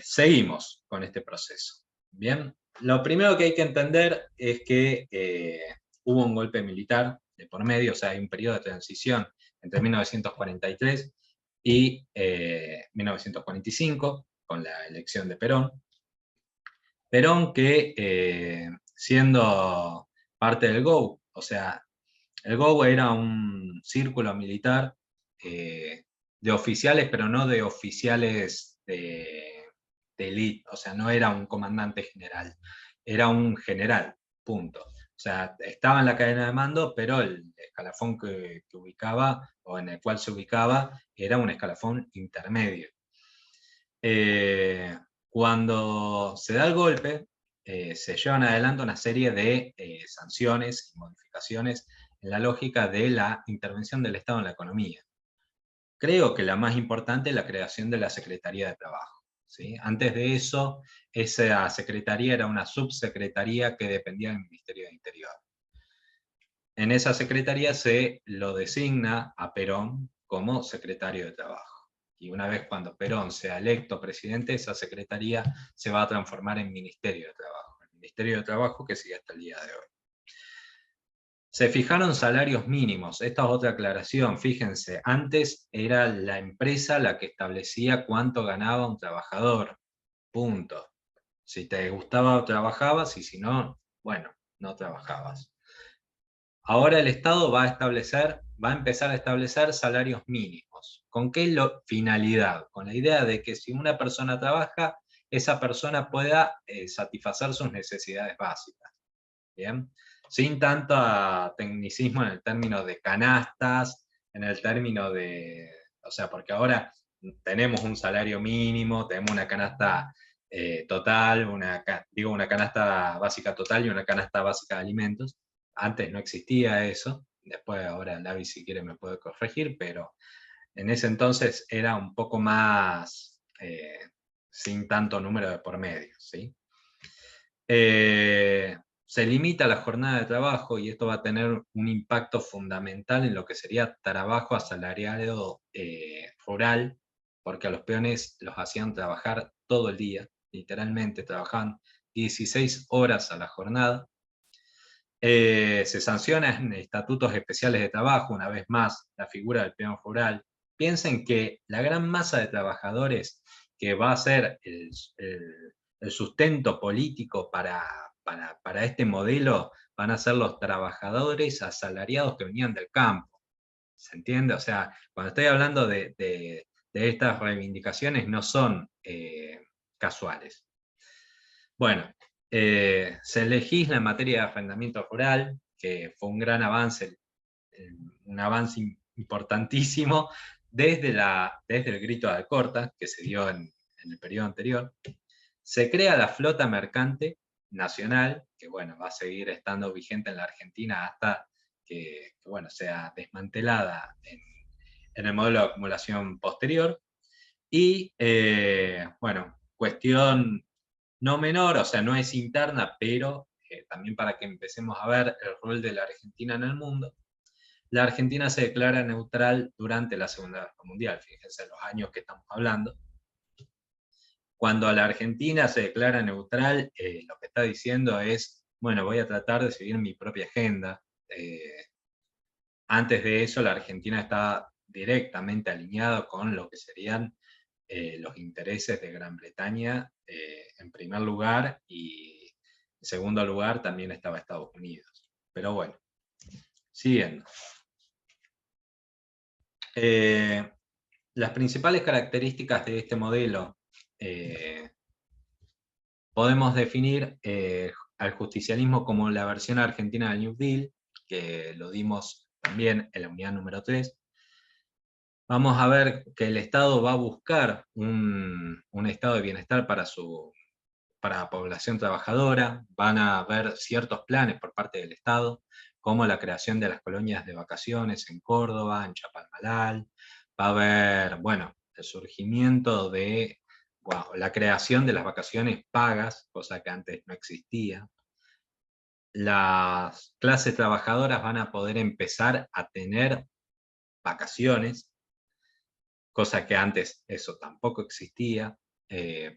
seguimos con este proceso. Bien, lo primero que hay que entender es que hubo un golpe militar de por medio, o sea, hay un periodo de transición entre 1943 y 1945, con la elección de Perón. Perón que, siendo parte del GOU, o sea, el GOU era un círculo militar de oficiales, pero no de oficiales de élite, o sea, no era un comandante general, era un general, punto. O sea, estaba en la cadena de mando, pero el escalafón que ubicaba, o en el cual se ubicaba, era un escalafón intermedio. Cuando se da el golpe, se llevan adelante una serie de sanciones y modificaciones en la lógica de la intervención del Estado en la economía. Creo que la más importante es la creación de la Secretaría de Trabajo. ¿Sí? Antes de eso, esa secretaría era una subsecretaría que dependía del Ministerio de Interior. En esa secretaría se lo designa a Perón como secretario de Trabajo. Y una vez cuando Perón sea electo presidente, esa secretaría se va a transformar en Ministerio de Trabajo. El Ministerio de Trabajo que sigue hasta el día de hoy. Se fijaron salarios mínimos. Esta es otra aclaración. Fíjense, antes era la empresa la que establecía cuánto ganaba un trabajador. Punto. Si te gustaba, trabajabas, y si no, bueno, no trabajabas. Ahora el Estado va a empezar a establecer salarios mínimos. ¿Con qué finalidad? Con la idea de que si una persona trabaja, esa persona pueda satisfacer sus necesidades básicas. ¿Bien? Sin tanto tecnicismo en el término de canastas, en el término de, o sea, porque ahora tenemos un salario mínimo, tenemos una canasta total, una canasta básica total y una canasta básica de alimentos. Antes no existía eso, después ahora Lavi si quiere me puede corregir, pero en ese entonces era un poco más sin tanto número de por medio, ¿sí? Se limita la jornada de trabajo y esto va a tener un impacto fundamental en lo que sería trabajo asalariado rural, porque a los peones los hacían trabajar todo el día, literalmente trabajaban 16 horas a la jornada. Se sancionan estatutos especiales de trabajo, una vez más, la figura del peón rural. Piensen que la gran masa de trabajadores que va a ser el sustento político para este modelo van a ser los trabajadores asalariados que venían del campo. ¿Se entiende? O sea, cuando estoy hablando de estas reivindicaciones no son casuales. Bueno, se legisla en materia de arrendamiento rural, que fue un gran avance, un avance importantísimo desde el grito de Alcorta, que se dio en el periodo anterior. Se crea la flota mercante nacional, que bueno, va a seguir estando vigente en la Argentina hasta que bueno, sea desmantelada en el modelo de acumulación posterior. Y bueno, cuestión no menor, o sea, no es interna, pero también para que empecemos a ver el rol de la Argentina en el mundo. La Argentina se declara neutral durante la Segunda Guerra Mundial, fíjense los años que estamos hablando. Cuando la Argentina se declara neutral, lo que está diciendo es, bueno, voy a tratar de seguir mi propia agenda. Antes de eso, la Argentina está directamente alineada con lo que serían los intereses de Gran Bretaña en primer lugar, y en segundo lugar también estaba Estados Unidos. Pero bueno, siguiendo. Las principales características de este modelo podemos definir al justicialismo como la versión argentina del New Deal, que lo dimos también en la unidad número 3. Vamos a ver que el Estado va a buscar un estado de bienestar para la población trabajadora. Van a haber ciertos planes por parte del Estado, como la creación de las colonias de vacaciones en Córdoba, en Chapalmalal. Va a haber, bueno, el surgimiento de la creación de las vacaciones pagas, cosa que antes no existía. Las clases trabajadoras van a poder empezar a tener vacaciones, cosa que antes eso tampoco existía.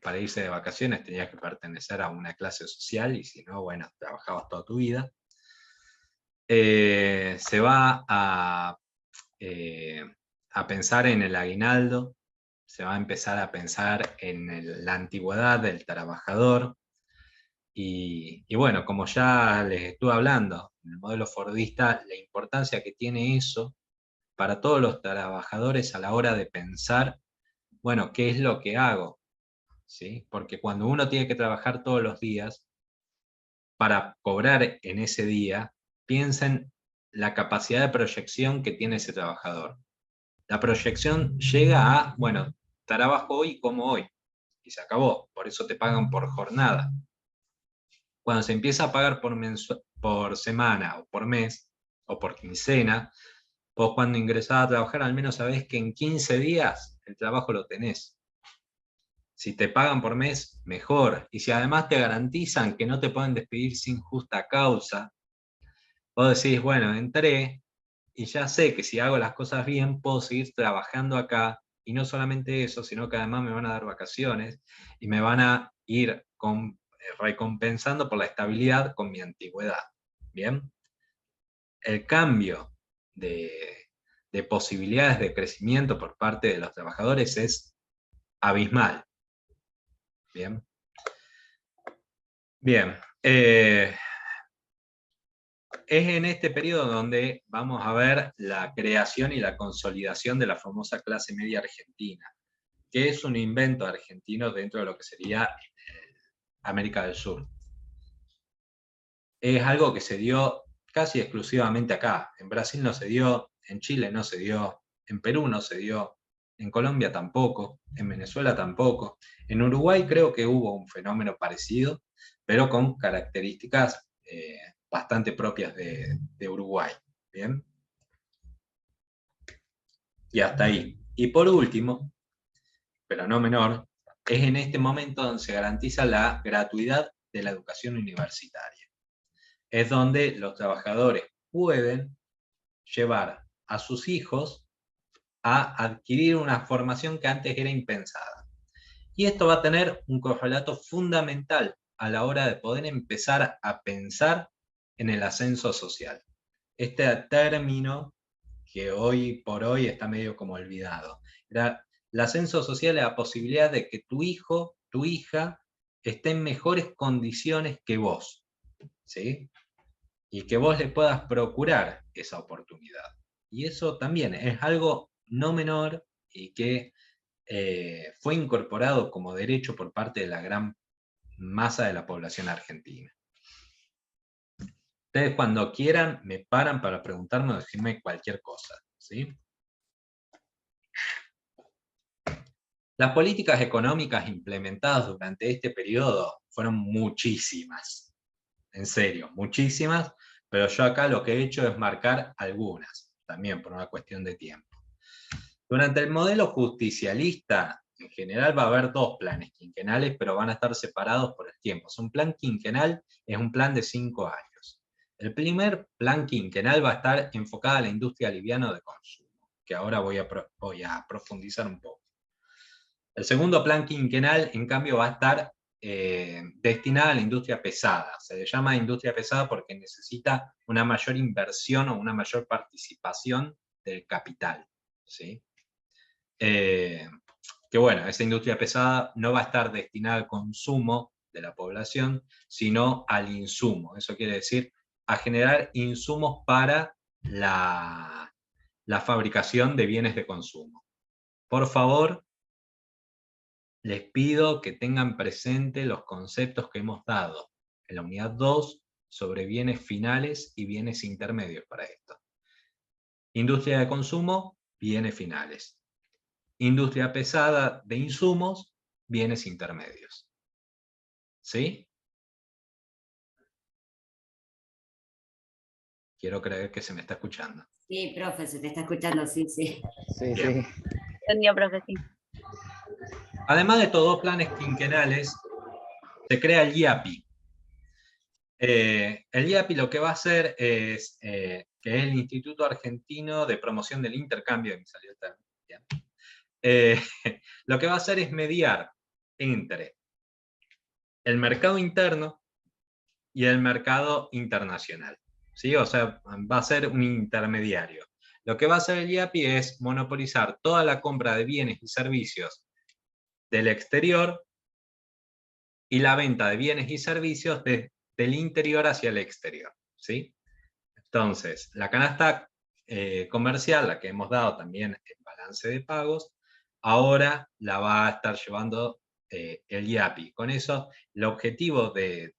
Para irse de vacaciones tenías que pertenecer a una clase social, y si no, bueno, trabajabas toda tu vida. Se va a pensar en el aguinaldo, se va a empezar a pensar en la antigüedad del trabajador, y bueno, como ya les estuve hablando, en el modelo fordista, la importancia que tiene eso para todos los trabajadores a la hora de pensar, bueno, ¿qué es lo que hago? ¿Sí? Porque cuando uno tiene que trabajar todos los días, para cobrar en ese día, piensa en la capacidad de proyección que tiene ese trabajador. La proyección llega a, bueno, trabajo hoy como hoy, y se acabó, por eso te pagan por jornada. Cuando se empieza a pagar por semana, o por mes, o por quincena, vos cuando ingresás a trabajar al menos sabés que en 15 días el trabajo lo tenés. Si te pagan por mes, mejor. Y si además te garantizan que no te pueden despedir sin justa causa, vos decís, bueno, entré y ya sé que si hago las cosas bien, puedo seguir trabajando acá. Y no solamente eso, sino que además me van a dar vacaciones y me van a ir recompensando por la estabilidad con mi antigüedad. ¿Bien? El cambio de posibilidades de crecimiento por parte de los trabajadores es abismal. Bien. Bien. Es en este periodo donde vamos a ver la creación y la consolidación de la famosa clase media argentina, que es un invento argentino dentro de lo que sería América del Sur. Es algo que se dio casi exclusivamente acá. En Brasil no se dio, en Chile no se dio, en Perú no se dio, en Colombia tampoco, en Venezuela tampoco. En Uruguay creo que hubo un fenómeno parecido, pero con características bastante propias de Uruguay. ¿Bien? Y hasta ahí. Y por último, pero no menor, es en este momento donde se garantiza la gratuidad de la educación universitaria. Es donde los trabajadores pueden llevar a sus hijos a adquirir una formación que antes era impensada. Y esto va a tener un correlato fundamental a la hora de poder empezar a pensar en el ascenso social. Este término que hoy por hoy está medio como olvidado. El ascenso social es la posibilidad de que tu hijo, tu hija, esté en mejores condiciones que vos, ¿sí? Y que vos le puedas procurar esa oportunidad. Y eso también es algo no menor y que fue incorporado como derecho por parte de la gran masa de la población argentina. Ustedes cuando quieran me paran para preguntarme o decirme cualquier cosa, ¿sí? Las políticas económicas implementadas durante este periodo fueron muchísimas, en serio, muchísimas, pero yo acá lo que he hecho es marcar algunas, también por una cuestión de tiempo. Durante el modelo justicialista, en general va a haber 2 planes quinquenales, pero van a estar separados por el tiempo. Un plan quinquenal es un plan de 5 años. El primer plan quinquenal va a estar enfocado a la industria liviana de consumo, que ahora voy a profundizar un poco. El segundo plan quinquenal, en cambio, va a estar destinada a la industria pesada. Se le llama industria pesada porque necesita una mayor inversión o una mayor participación del capital, ¿sí? Que bueno, esa industria pesada no va a estar destinada al consumo de la población, sino al insumo. Eso quiere decir a generar insumos para la fabricación de bienes de consumo. Por favor, les pido que tengan presente los conceptos que hemos dado en la unidad 2 sobre bienes finales y bienes intermedios para esto. Industria de consumo, bienes finales. Industria pesada de insumos, bienes intermedios. ¿Sí? Quiero creer que se me está escuchando. Sí, profe, se te está escuchando, sí, sí. Sí, Bien. sí. Entendió, profe, sí. Además de estos 2 planes quinquenales, se crea el IAPI. El IAPI lo que va a hacer es, que es el Instituto Argentino de Promoción del Intercambio, me salió el término, lo que va a hacer es mediar entre el mercado interno y el mercado internacional, ¿sí? O sea, va a ser un intermediario. Lo que va a hacer el IAPI es monopolizar toda la compra de bienes y servicios del exterior y la venta de bienes y servicios del interior hacia el exterior, ¿sí? Entonces, la canasta comercial, la que hemos dado también en balance de pagos, ahora la va a estar llevando el IAPI. Con eso, el objetivo de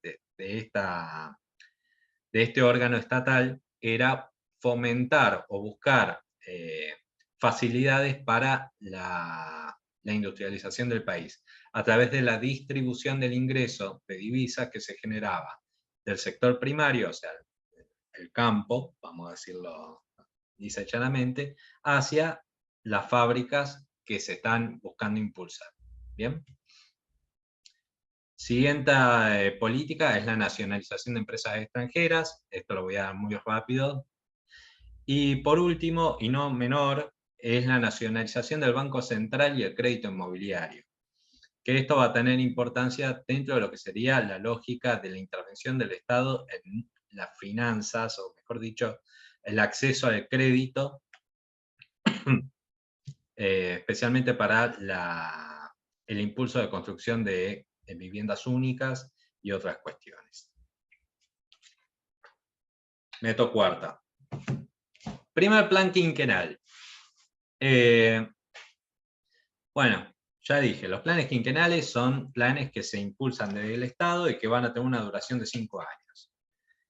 este órgano estatal era fomentar o buscar facilidades para la industrialización del país, a través de la distribución del ingreso de divisas que se generaba del sector primario, o sea, el campo, vamos a decirlo llanamente, hacia las fábricas que se están buscando impulsar. ¿Bien? Siguiente política es la nacionalización de empresas extranjeras. Esto lo voy a dar muy rápido. Y por último, y no menor, es la nacionalización del Banco Central y el crédito inmobiliario. Que esto va a tener importancia dentro de lo que sería la lógica de la intervención del Estado en las finanzas, o mejor dicho, el acceso al crédito, especialmente para el impulso de construcción de viviendas únicas y otras cuestiones. Meto cuarta. Primer plan quinquenal. Bueno, ya dije, los planes quinquenales son planes que se impulsan desde el Estado y que van a tener una duración de 5 años.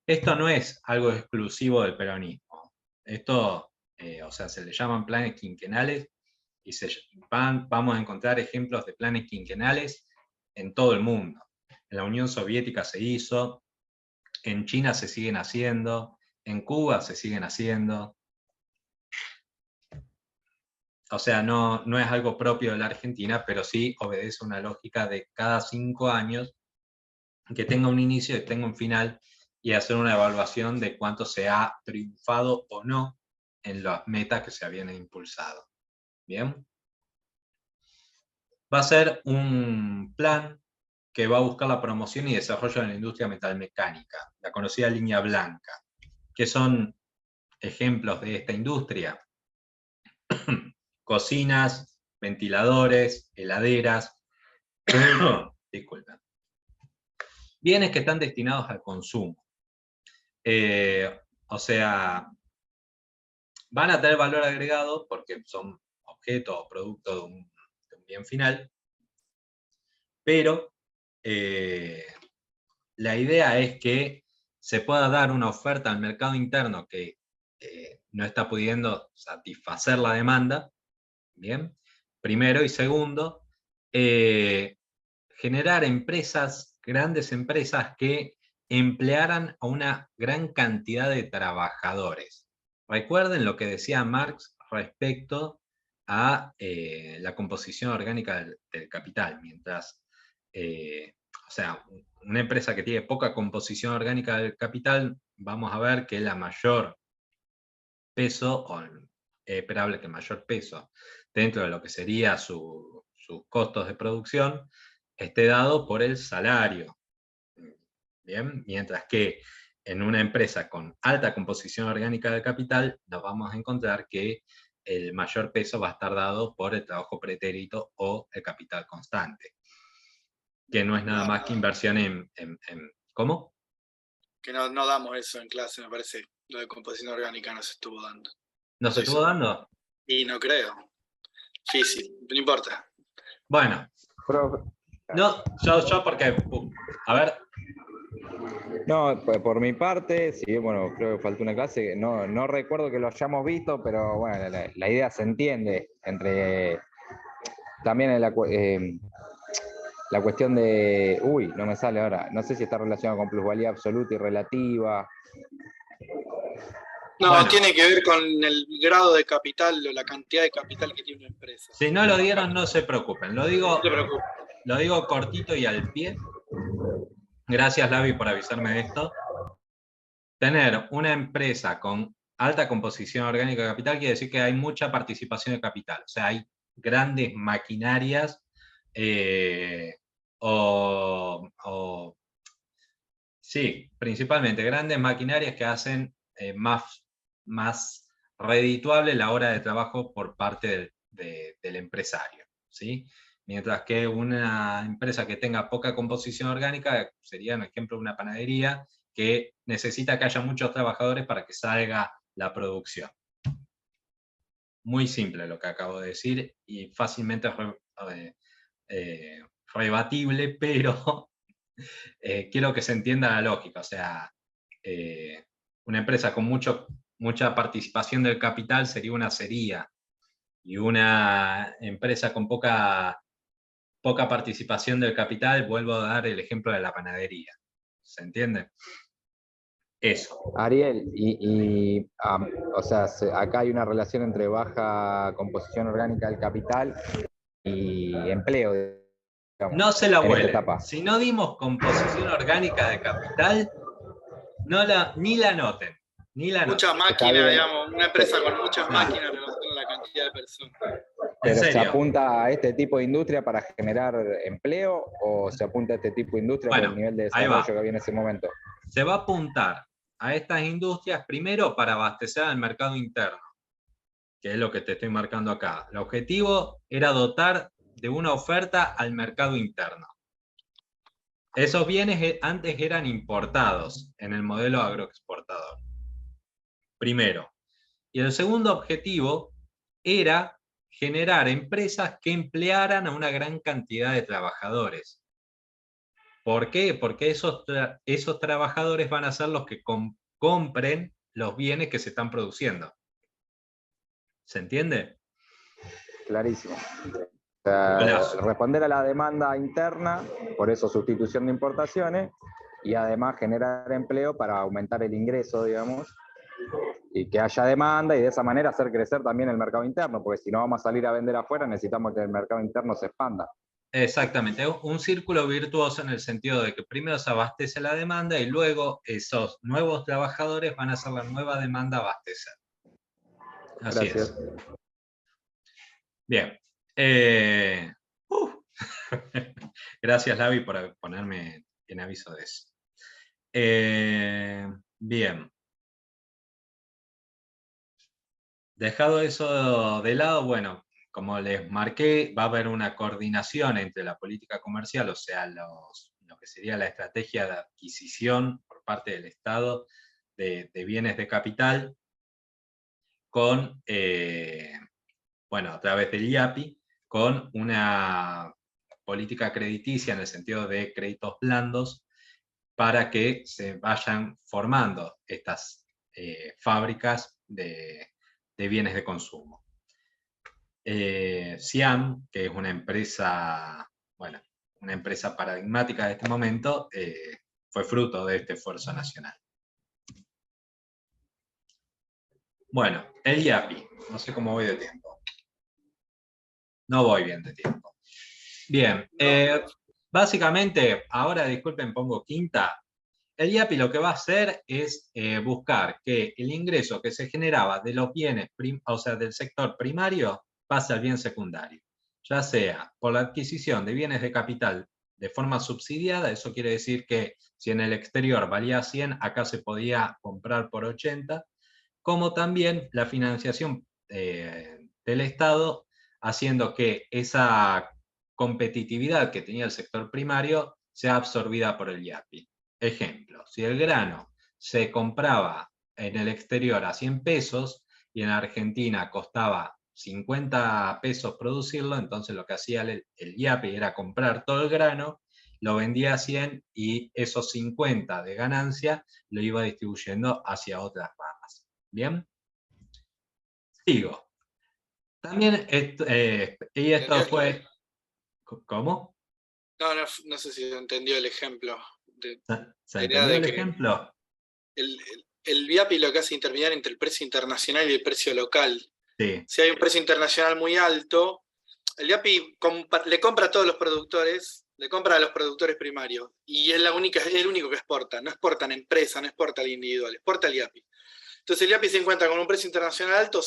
Esto no es algo exclusivo del peronismo. Esto, o sea, se le llaman planes quinquenales y vamos a encontrar ejemplos de planes quinquenales en todo el mundo. En la Unión Soviética se hizo, en China se siguen haciendo, en Cuba se siguen haciendo. O sea, no es algo propio de la Argentina, pero sí obedece una lógica de cada 5 años que tenga un inicio y tenga un final, y hacer una evaluación de cuánto se ha triunfado o no en las metas que se habían impulsado. ¿Bien? Va a ser un plan que va a buscar la promoción y desarrollo de la industria metalmecánica, la conocida línea blanca. ¿Qué son ejemplos de esta industria? Cocinas, ventiladores, heladeras. Disculpen. Bienes que están destinados al consumo. O sea, van a tener valor agregado porque son objetos o productos de un bien final, pero la idea es que se pueda dar una oferta al mercado interno que no está pudiendo satisfacer la demanda, ¿bien? Primero, y segundo, generar empresas, grandes empresas que emplearan a una gran cantidad de trabajadores. Recuerden lo que decía Marx respecto a la composición orgánica del capital, mientras, o sea, una empresa que tiene poca composición orgánica del capital, vamos a ver que la mayor peso, o es esperable que mayor peso dentro de lo que sería sus costos de producción, esté dado por el salario. Bien, mientras que en una empresa con alta composición orgánica del capital, nos vamos a encontrar que el mayor peso va a estar dado por el trabajo pretérito o el capital constante, que no es nada más que inversión ¿cómo? Que no damos eso en clase, me parece. Lo de composición orgánica no se estuvo dando. ¿No se estuvo dando? Y no creo. Difícil, no importa. Bueno, Pero, no, yo porque, a ver, no, por mi parte, sí, bueno, creo que faltó una clase, no recuerdo que lo hayamos visto, pero bueno, la idea se entiende entre también en la cuestión de, no me sale ahora, no sé si está relacionado con plusvalía absoluta y relativa. No, bueno, tiene que ver con el grado de capital o la cantidad de capital que tiene una empresa. si no lo dieron, no se preocupen, No te preocupes. lo digo cortito y al pie. Gracias, Lavi, por avisarme de esto. Tener una empresa con alta composición orgánica de capital quiere decir que hay mucha participación de capital. O sea, hay grandes maquinarias sí, principalmente grandes maquinarias que hacen más redituable la hora de trabajo por parte del empresario, ¿sí? Mientras que una empresa que tenga poca composición orgánica sería, por ejemplo, una panadería que necesita que haya muchos trabajadores para que salga la producción. Muy simple lo que acabo de decir y fácilmente rebatible, pero quiero que se entienda la lógica. O sea, una empresa con mucha participación del capital sería una acería, y una empresa con poca participación del capital, vuelvo a dar el ejemplo de la panadería. ¿Se entiende? Eso. Ariel, o sea, acá hay una relación entre baja composición orgánica del capital y empleo, digamos, No se la en esta vuelen. etapa. Si no dimos composición orgánica de capital, ni la noten. Ni la Muchas noten. máquinas, digamos, una empresa con muchas máquinas en relación a la cantidad de personas. ¿Pero se serio? apunta a este tipo de industria para generar empleo o se apunta a este tipo de industria por el nivel de desarrollo que había en ese momento? Se va a apuntar a estas industrias primero para abastecer al mercado interno, que es lo que te estoy marcando acá. El objetivo era dotar de una oferta al mercado interno. Esos bienes antes eran importados en el modelo agroexportador. Primero. Y el segundo objetivo era generar empresas que emplearan a una gran cantidad de trabajadores. ¿Por qué? Porque esos trabajadores van a ser los que compren los bienes que se están produciendo. ¿Se entiende? Clarísimo. O sea, responder a la demanda interna, por eso sustitución de importaciones, y además generar empleo para aumentar el ingreso, digamos, y que haya demanda, y de esa manera hacer crecer también el mercado interno, porque si no vamos a salir a vender afuera, necesitamos que el mercado interno se expanda. Exactamente, un círculo virtuoso en el sentido de que primero se abastece la demanda y luego esos nuevos trabajadores van a hacer la nueva demanda abastecer. Así Gracias. es. Bien. Gracias, Lavi, por ponerme en aviso de eso. Bien. Dejado eso de lado, bueno, como les marqué, va a haber una coordinación entre la política comercial, o sea, lo que sería la estrategia de adquisición por parte del Estado de bienes de capital, con, bueno, a través del IAPI, con una política crediticia en el sentido de créditos blandos, para que se vayan formando estas fábricas de bienes de consumo. Ciam, que es una empresa, bueno, una empresa paradigmática de este momento, fue fruto de este esfuerzo nacional. Bueno, el IAPI, no sé cómo voy de tiempo. No voy bien de tiempo. Bien, básicamente, ahora disculpen, pongo quinta. El IAPI lo que va a hacer es buscar que el ingreso que se generaba de los bienes, o sea, del sector primario, pase al bien secundario, ya sea por la adquisición de bienes de capital de forma subsidiada, eso quiere decir que si en el exterior valía 100, acá se podía comprar por 80, como también la financiación del Estado, haciendo que esa competitividad que tenía el sector primario sea absorbida por el IAPI. Ejemplo, si el grano se compraba en el exterior a 100 pesos y en Argentina costaba 50 pesos producirlo, entonces lo que hacía el IAPI era comprar todo el grano, lo vendía a 100 y esos 50 de ganancia lo iba distribuyendo hacia otras ramas. ¿Bien? Sigo. También, y esto fue... ¿Cómo? No sé si entendió el ejemplo. ¿Se entendió el que ejemplo? el VIAPI lo que hace es intermediar entre el precio internacional y el precio local. Sí. Si hay un precio internacional muy alto, el VIAPI le compra a todos los productores, le compra a los productores primarios, y es el único que exporta. No exporta en empresa, no exporta al individual, exporta al IAPI. Entonces el IAPI se encuentra con un precio internacional alto,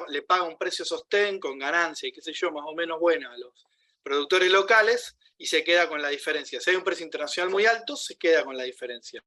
le paga un precio sostén con ganancia y qué sé yo, más o menos buena a los productores locales y se queda con la diferencia. Si hay un precio internacional muy alto, se queda con la diferencia.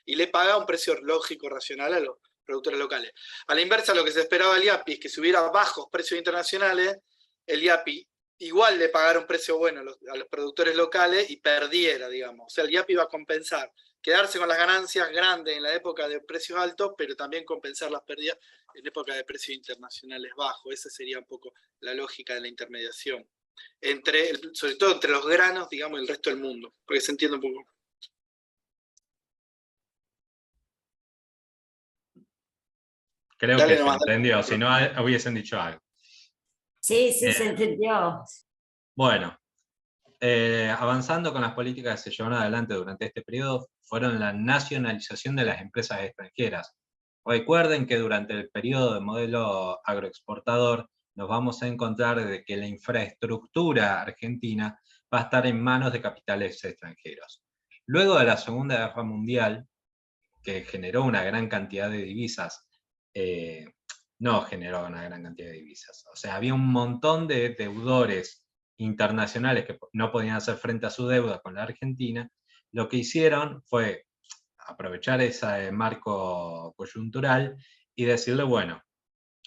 Y le paga un precio lógico, racional a los productores locales. A la inversa, lo que se esperaba del IAPI es que si hubiera bajos precios internacionales, el IAPI igual le pagara un precio bueno a los productores locales y perdiera, digamos. O sea, el IAPI va a compensar quedarse con las ganancias grandes en la época de precios altos, pero también compensar las pérdidas en época de precios internacionales bajos. Esa sería un poco la lógica de la intermediación, sobre todo entre los granos, digamos, y el resto del mundo, porque se entiende un poco. Creo que se entendió, si no hubiesen dicho algo. Sí, se entendió. Bueno, avanzando con las políticas que se llevaron adelante durante este periodo, fueron la nacionalización de las empresas extranjeras. Recuerden que durante el periodo de modelo agroexportador nos vamos a encontrar de que la infraestructura argentina va a estar en manos de capitales extranjeros. Luego de la Segunda Guerra Mundial, que generó una gran cantidad de divisas, no generó una gran cantidad de divisas. O sea, había un montón de deudores internacionales que no podían hacer frente a su deuda con la Argentina. Lo que hicieron fue aprovechar ese marco coyuntural y decirle, bueno,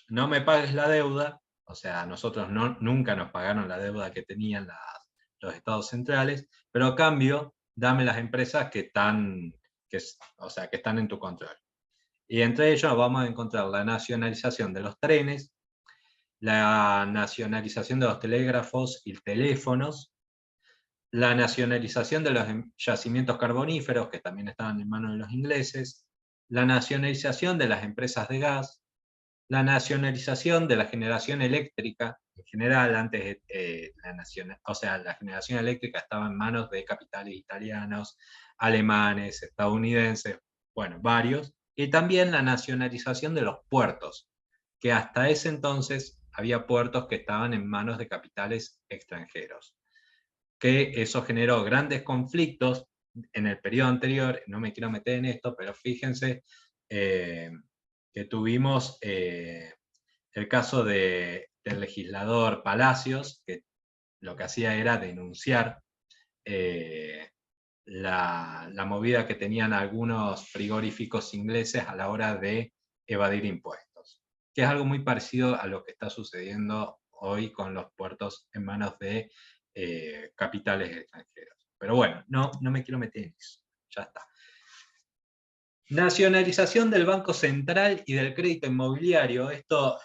no me pagues la deuda, o sea, nosotros nunca nos pagaron la deuda que tenían los estados centrales, pero a cambio, dame las empresas que están en tu control. Y entre ellos vamos a encontrar la nacionalización de los trenes, la nacionalización de los telégrafos y teléfonos, la nacionalización de los yacimientos carboníferos, que también estaban en manos de los ingleses, la nacionalización de las empresas de gas, la nacionalización de la generación eléctrica, en general, antes la generación eléctrica estaba en manos de capitales italianos, alemanes, estadounidenses, bueno, varios, y también la nacionalización de los puertos, que hasta ese entonces había puertos que estaban en manos de capitales extranjeros, que eso generó grandes conflictos en el periodo anterior. No me quiero meter en esto, pero fíjense que tuvimos el caso del legislador Palacios, que lo que hacía era denunciar la movida que tenían algunos frigoríficos ingleses a la hora de evadir impuestos, que es algo muy parecido a lo que está sucediendo hoy con los puertos en manos de capitales extranjeros. Pero bueno, no me quiero meter en eso, ya está. Nacionalización del Banco Central y del crédito inmobiliario. Esto,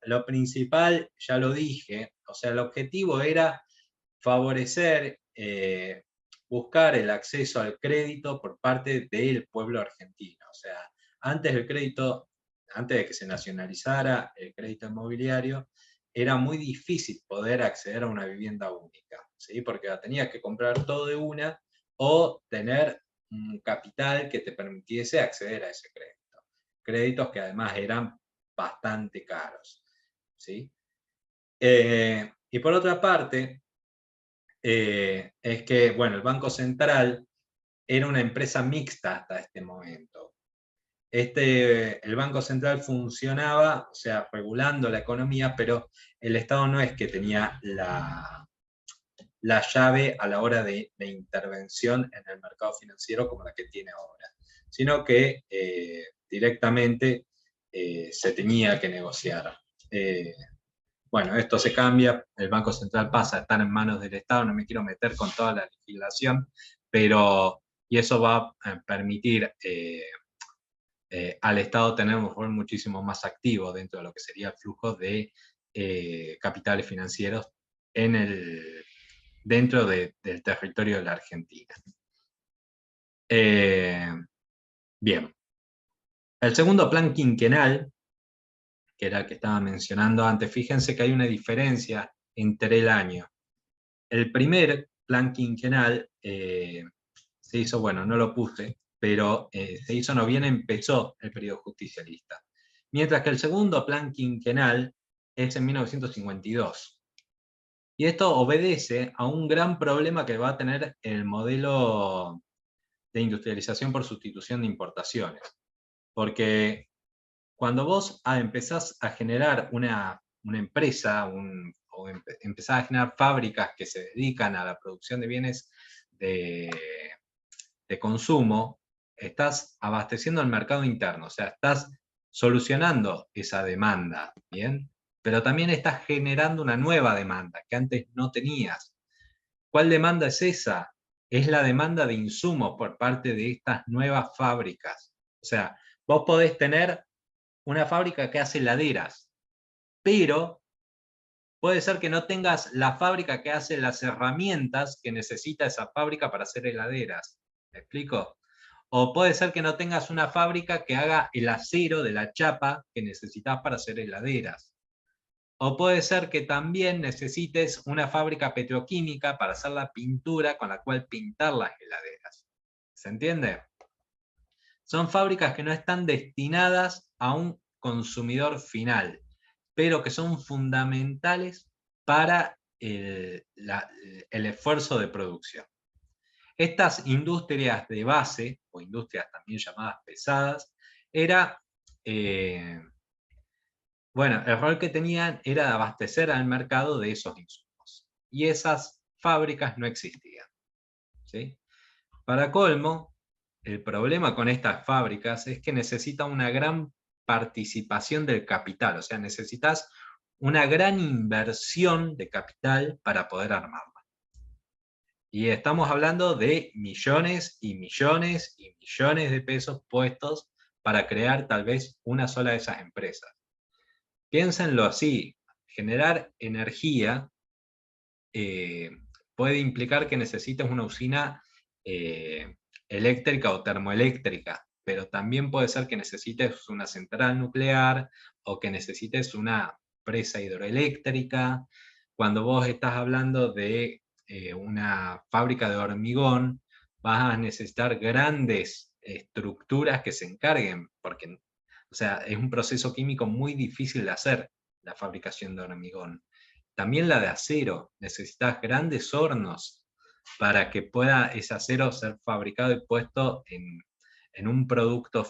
lo principal, ya lo dije, o sea, el objetivo era favorecer, buscar el acceso al crédito por parte del pueblo argentino. O sea, antes de que se nacionalizara el crédito inmobiliario, era muy difícil poder acceder a una vivienda única, ¿sí? Porque tenías que comprar todo de una o tener un capital que te permitiese acceder a ese crédito. Créditos que además eran bastante caros, ¿sí? Y por otra parte, es que, bueno, el Banco Central era una empresa mixta hasta este momento. El Banco Central funcionaba, o sea, regulando la economía, pero el Estado no es que tenía la llave a la hora de intervención en el mercado financiero como la que tiene ahora, sino que directamente se tenía que negociar. Bueno, esto se cambia, el Banco Central pasa a estar en manos del Estado, no me quiero meter con toda la legislación, y eso va a permitir al Estado tener un rol muchísimo más activo dentro de lo que sería el flujo de capitales financieros dentro del territorio de la Argentina. Bien. El segundo plan quinquenal, que era el que estaba mencionando antes, fíjense que hay una diferencia entre el año. El primer plan quinquenal se hizo, bueno, no lo puse, pero se hizo, no bien empezó el periodo justicialista. Mientras que el segundo plan quinquenal es en 1952. Y esto obedece a un gran problema que va a tener el modelo de industrialización por sustitución de importaciones. Porque cuando vos empezás a generar una empresa, o empezás a generar fábricas que se dedican a la producción de bienes de consumo, estás abasteciendo el mercado interno, o sea, estás solucionando esa demanda, ¿bien? Pero también estás generando una nueva demanda que antes no tenías. ¿Cuál demanda es esa? Es la demanda de insumos por parte de estas nuevas fábricas. O sea, vos podés tener una fábrica que hace heladeras, pero puede ser que no tengas la fábrica que hace las herramientas que necesita esa fábrica para hacer heladeras. ¿Me explico? O puede ser que no tengas una fábrica que haga el acero de la chapa que necesitas para hacer heladeras. O puede ser que también necesites una fábrica petroquímica para hacer la pintura con la cual pintar las heladeras. ¿Se entiende? Son fábricas que no están destinadas a un consumidor final, pero que son fundamentales para el esfuerzo de producción. Estas industrias de base, o industrias también llamadas pesadas, bueno, el rol que tenían era de abastecer al mercado de esos insumos. Y esas fábricas no existían, ¿sí? Para colmo, el problema con estas fábricas es que necesitan una gran participación del capital, o sea, necesitas una gran inversión de capital para poder armarla. Y estamos hablando de millones y millones y millones de pesos puestos para crear tal vez una sola de esas empresas. Piénsenlo así, generar energía puede implicar que necesites una usina eléctrica o termoeléctrica, pero también puede ser que necesites una central nuclear o que necesites una presa hidroeléctrica. Cuando vos estás hablando de una fábrica de hormigón, vas a necesitar grandes estructuras que se encarguen, porque o sea, es un proceso químico muy difícil de hacer, la fabricación de hormigón. También la de acero, necesitas grandes hornos para que pueda ese acero ser fabricado y puesto en un producto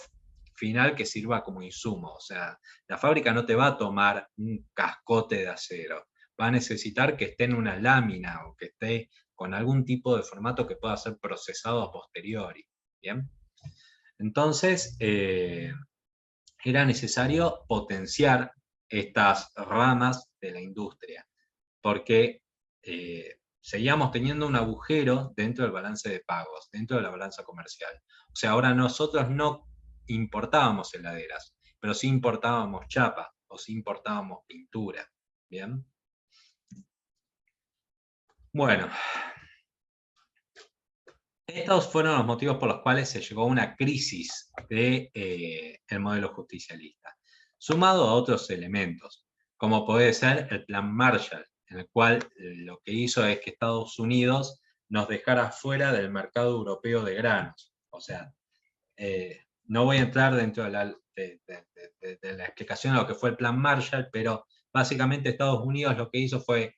final que sirva como insumo. O sea, la fábrica no te va a tomar un cascote de acero, va a necesitar que esté en una lámina o que esté con algún tipo de formato que pueda ser procesado a posteriori. ¿Bien? Entonces, era necesario potenciar estas ramas de la industria, porque seguíamos teniendo un agujero dentro del balance de pagos, dentro de la balanza comercial. O sea, ahora nosotros no importábamos heladeras, pero sí importábamos chapa, o sí importábamos pintura. ¿Bien? Bueno, estos fueron los motivos por los cuales se llegó a una crisis del modelo justicialista, sumado a otros elementos, como puede ser el Plan Marshall, en el cual lo que hizo es que Estados Unidos nos dejara fuera del mercado europeo de granos. O sea, no voy a entrar dentro de la explicación de lo que fue el Plan Marshall, pero básicamente Estados Unidos lo que hizo fue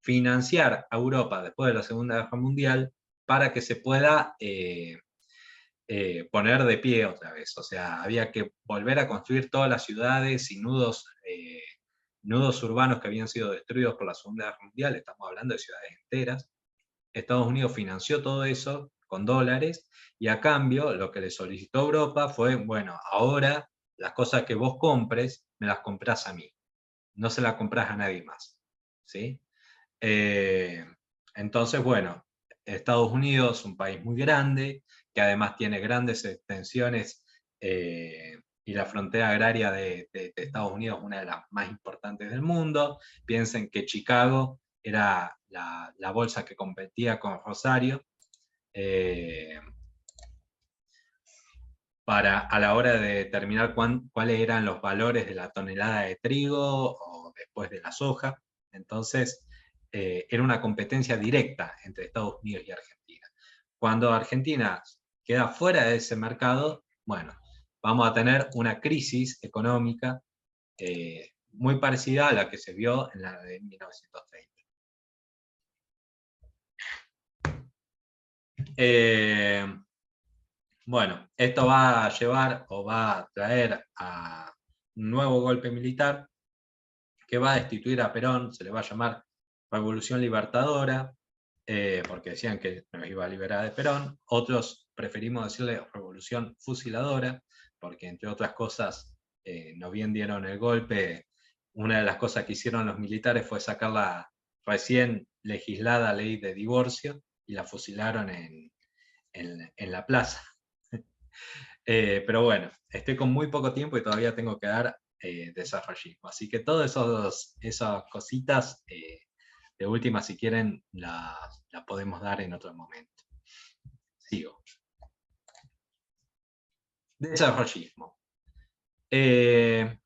financiar a Europa después de la Segunda Guerra Mundial para que se pueda poner de pie otra vez. O sea, había que volver a construir todas las ciudades y nudos urbanos que habían sido destruidos por la Segunda Guerra Mundial. Estamos hablando de ciudades enteras. Estados Unidos financió todo eso con dólares, y a cambio lo que le solicitó Europa fue, bueno, ahora las cosas que vos compres, me las comprás a mí, no se las comprás a nadie más, ¿sí? Entonces, bueno, Estados Unidos, un país muy grande, que además tiene grandes extensiones, y la frontera agraria de Estados Unidos es una de las más importantes del mundo. Piensen que Chicago era la bolsa que competía con Rosario, a la hora de determinar cuáles eran los valores de la tonelada de trigo o después de la soja. Entonces, era una competencia directa entre Estados Unidos y Argentina. Cuando Argentina queda fuera de ese mercado, bueno, vamos a tener una crisis económica muy parecida a la que se vio en la de 1930. Bueno, esto va a llevar o va a traer a un nuevo golpe militar que va a destituir a Perón. Se le va a llamar Revolución Libertadora, porque decían que nos iba a liberar de Perón. Otros preferimos decirle Revolución Fusiladora, porque entre otras cosas, no bien dieron el golpe, una de las cosas que hicieron los militares fue sacar la recién legislada ley de divorcio y la fusilaron en la plaza. Pero bueno, estoy con muy poco tiempo y todavía tengo que dar desarrollismo. Así que todas esas cositas, de última, si quieren, las podemos dar en otro momento. Sigo. Desarrollismo. Este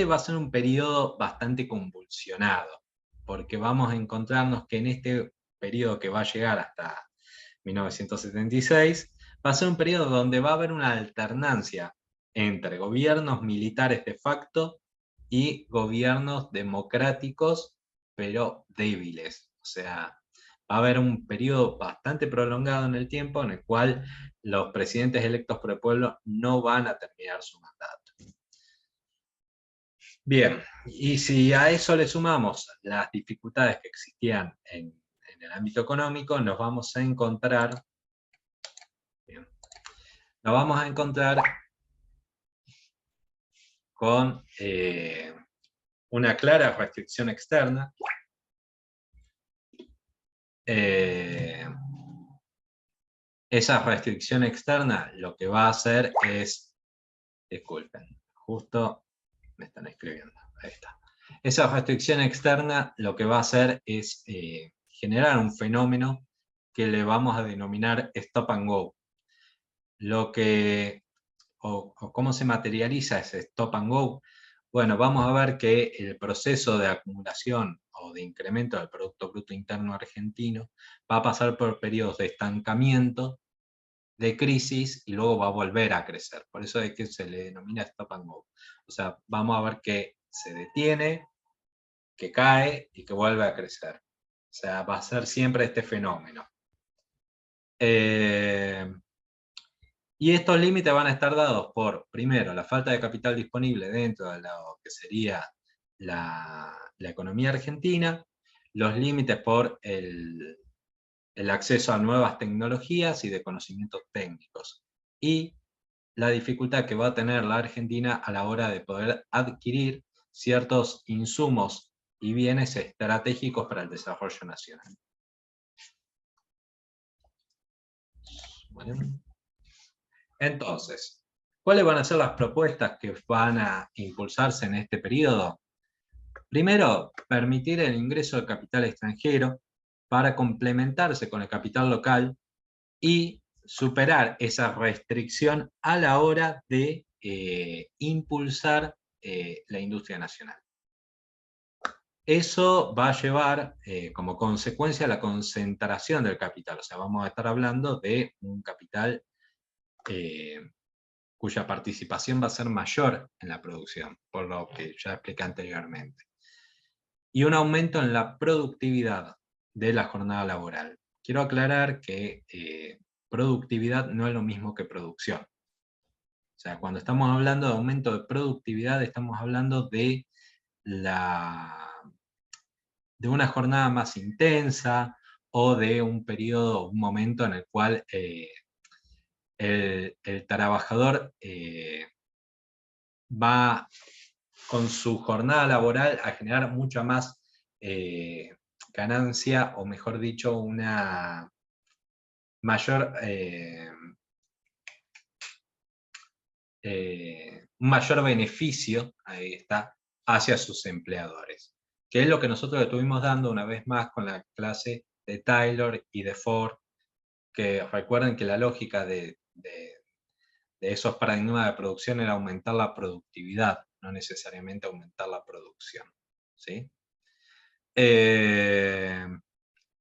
va a ser un periodo bastante convulsionado, porque vamos a encontrarnos que en este periodo que va a llegar hasta 1976, va a ser un periodo donde va a haber una alternancia entre gobiernos militares de facto y gobiernos democráticos, pero débiles. O sea, va a haber un periodo bastante prolongado en el tiempo en el cual los presidentes electos por el pueblo no van a terminar su mandato. Bien, y si a eso le sumamos las dificultades que existían en el ámbito económico, nos vamos a encontrar con una clara restricción externa. Esa restricción externa lo que va a hacer es, disculpen, justo me están escribiendo, ahí está. Esa restricción externa lo que va a hacer es generar un fenómeno que le vamos a denominar stop and go. ¿Cómo se materializa ese stop and go? Bueno, vamos a ver que el proceso de acumulación o de incremento del Producto Bruto Interno argentino va a pasar por periodos de estancamiento, de crisis, y luego va a volver a crecer. Por eso es que se le denomina stop and go. O sea, vamos a ver que se detiene, que cae y que vuelve a crecer. O sea, va a ser siempre este fenómeno. Y estos límites van a estar dados por, primero, la falta de capital disponible dentro de lo que sería la economía argentina, los límites por el acceso a nuevas tecnologías y de conocimientos técnicos, y la dificultad que va a tener la Argentina a la hora de poder adquirir ciertos insumos y bienes estratégicos para el desarrollo nacional. Bueno. Entonces, ¿cuáles van a ser las propuestas que van a impulsarse en este periodo? Primero, permitir el ingreso de capital extranjero para complementarse con el capital local y superar esa restricción a la hora de impulsar la industria nacional. Eso va a llevar como consecuencia la concentración del capital. O sea, vamos a estar hablando de un capital cuya participación va a ser mayor en la producción, por lo que ya expliqué anteriormente. y un aumento en la productividad de la jornada laboral. Quiero aclarar que productividad no es lo mismo que producción. O sea, cuando estamos hablando de aumento de productividad, estamos hablando de una jornada más intensa o de un periodo, un momento en el cual el trabajador va con su jornada laboral a generar mucha más ganancia, o mejor dicho, una mayor, un mayor beneficio, ahí está, hacia sus empleadores. Que es lo que nosotros estuvimos dando una vez más con la clase de Taylor y de Ford, que recuerden que la lógica de esos paradigmas de producción era aumentar la productividad, no necesariamente aumentar la producción. ¿Sí?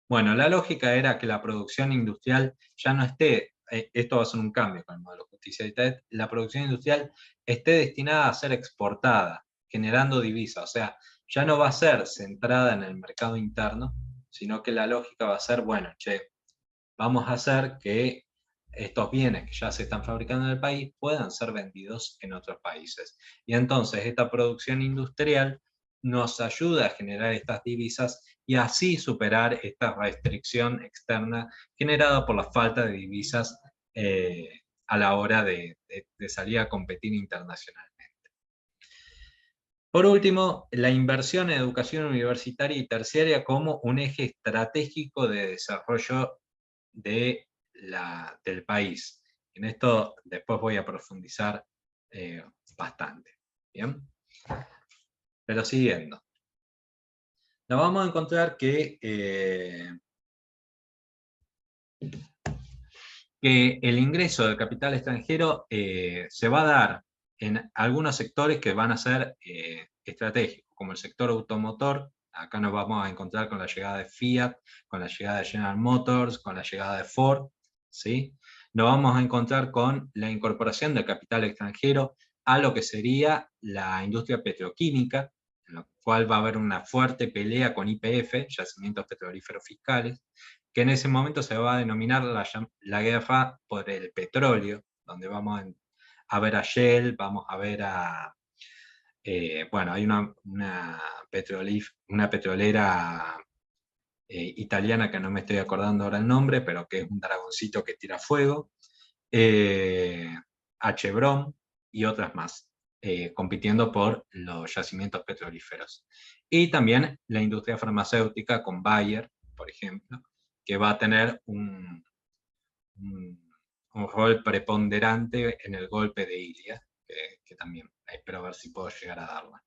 Bueno, la lógica era que la producción industrial ya no esté, esto va a ser un cambio con el modelo de justicia de TED, la producción industrial esté destinada a ser exportada, generando divisas, o sea, ya no va a ser centrada en el mercado interno, sino que la lógica va a ser, bueno, vamos a hacer que estos bienes que ya se están fabricando en el país puedan ser vendidos en otros países. Y entonces esta producción industrial nos ayuda a generar estas divisas y así superar esta restricción externa generada por la falta de divisas a la hora de salir a competir internacionalmente. Por último, la inversión en educación universitaria y terciaria como un eje estratégico de desarrollo del país. En esto después voy a profundizar bastante. ¿Bien? Pero siguiendo. Nos vamos a encontrar que el ingreso del capital extranjero se va a dar en algunos sectores que van a ser estratégicos, como el sector automotor. Acá nos vamos a encontrar con la llegada de Fiat, con la llegada de General Motors, con la llegada de Ford, ¿sí? Nos vamos a encontrar con la incorporación del capital extranjero a lo que sería la industria petroquímica, en la cual va a haber una fuerte pelea con YPF, Yacimientos Petrolíferos Fiscales, que en ese momento se va a denominar la guerra por el petróleo, donde vamos a ver a Shell, vamos a ver a... bueno, hay una petrolera italiana que no me estoy acordando ahora el nombre, pero que es un dragoncito que tira fuego, a Chevron y otras más, compitiendo por los yacimientos petrolíferos. Y también la industria farmacéutica con Bayer, por ejemplo, que va a tener un rol preponderante en el golpe de Ilia, que también espero ver si puedo llegar a darla.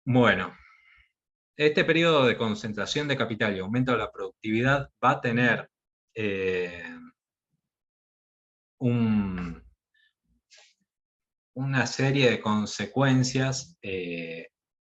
Bueno, este periodo de concentración de capital y aumento de la productividad va a tener una serie de consecuencias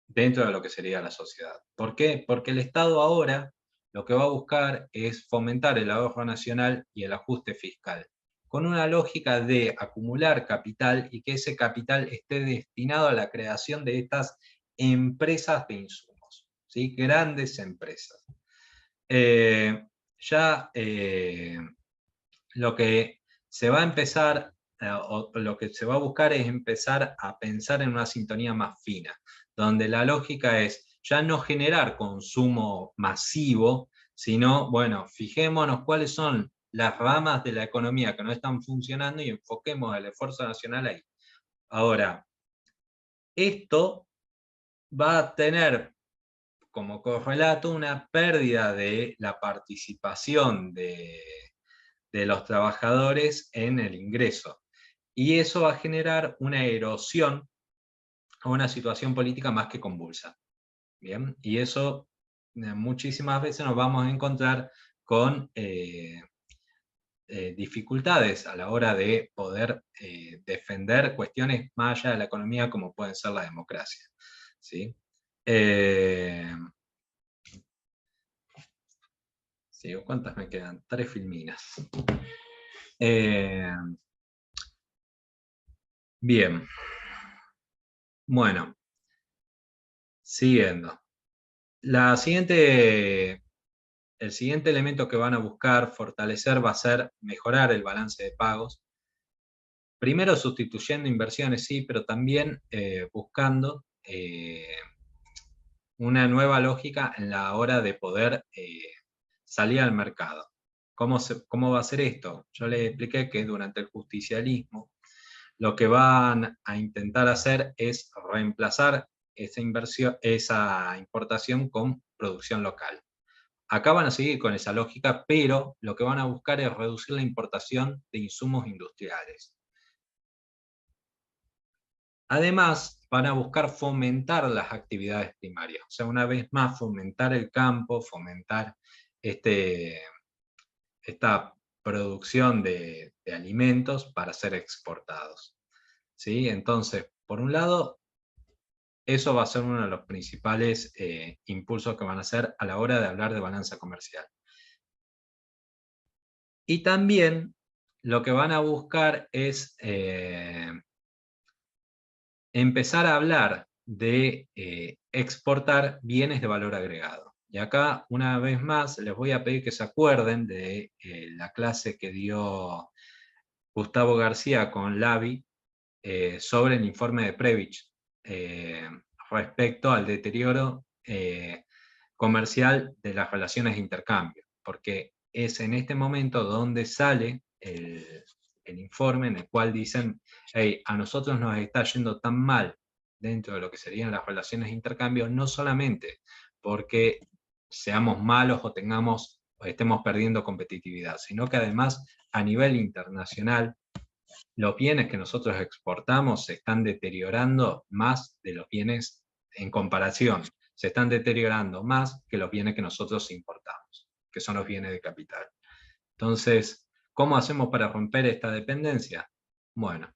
dentro de lo que sería la sociedad. ¿Por qué? Porque el Estado ahora lo que va a buscar es fomentar el ahorro nacional y el ajuste fiscal, con una lógica de acumular capital y que ese capital esté destinado a la creación de estas empresas de insumos, ¿sí? Grandes empresas. Lo que se va a empezar, o lo que se va a buscar es empezar a pensar en una sintonía más fina, donde la lógica es ya no generar consumo masivo, sino, bueno, fijémonos cuáles son las ramas de la economía que no están funcionando y enfoquemos el esfuerzo nacional ahí. Ahora, esto va a tener como correlato una pérdida de la participación de los trabajadores en el ingreso. Y eso va a generar una erosión o una situación política más que convulsa. ¿Bien? Y eso muchísimas veces nos vamos a encontrar con dificultades a la hora de poder defender cuestiones más allá de la economía como pueden ser la democracia. ¿Sí? Sí, ¿cuántas me quedan? 3 filminas. Bien. Bueno. Siguiendo. El siguiente elemento que van a buscar fortalecer va a ser mejorar el balance de pagos. Primero sustituyendo inversiones, sí, pero también buscando una nueva lógica en la hora de poder salir al mercado. ¿Cómo va a ser esto? Yo les expliqué que durante el justicialismo lo que van a intentar hacer es reemplazar esa importación con producción local. Acá van a seguir con esa lógica, pero lo que van a buscar es reducir la importación de insumos industriales. Además, van a buscar fomentar las actividades primarias, o sea, una vez más, fomentar el campo, fomentar esta producción de alimentos para ser exportados. ¿Sí? Entonces, por un lado, eso va a ser uno de los principales impulsos que van a hacer a la hora de hablar de balanza comercial. Y también lo que van a buscar es empezar a hablar de exportar bienes de valor agregado. Y acá, una vez más, les voy a pedir que se acuerden de la clase que dio Gustavo García con Lavi sobre el informe de Previch respecto al deterioro comercial de las relaciones de intercambio, porque es en este momento donde sale el informe en el cual dicen, hey, a nosotros nos está yendo tan mal dentro de lo que serían las relaciones de intercambio, no solamente porque seamos malos o estemos perdiendo competitividad, sino que además a nivel internacional los bienes que nosotros exportamos se están deteriorando más de los bienes en comparación, se están deteriorando más que los bienes que nosotros importamos, que son los bienes de capital. Entonces, ¿cómo hacemos para romper esta dependencia? Bueno,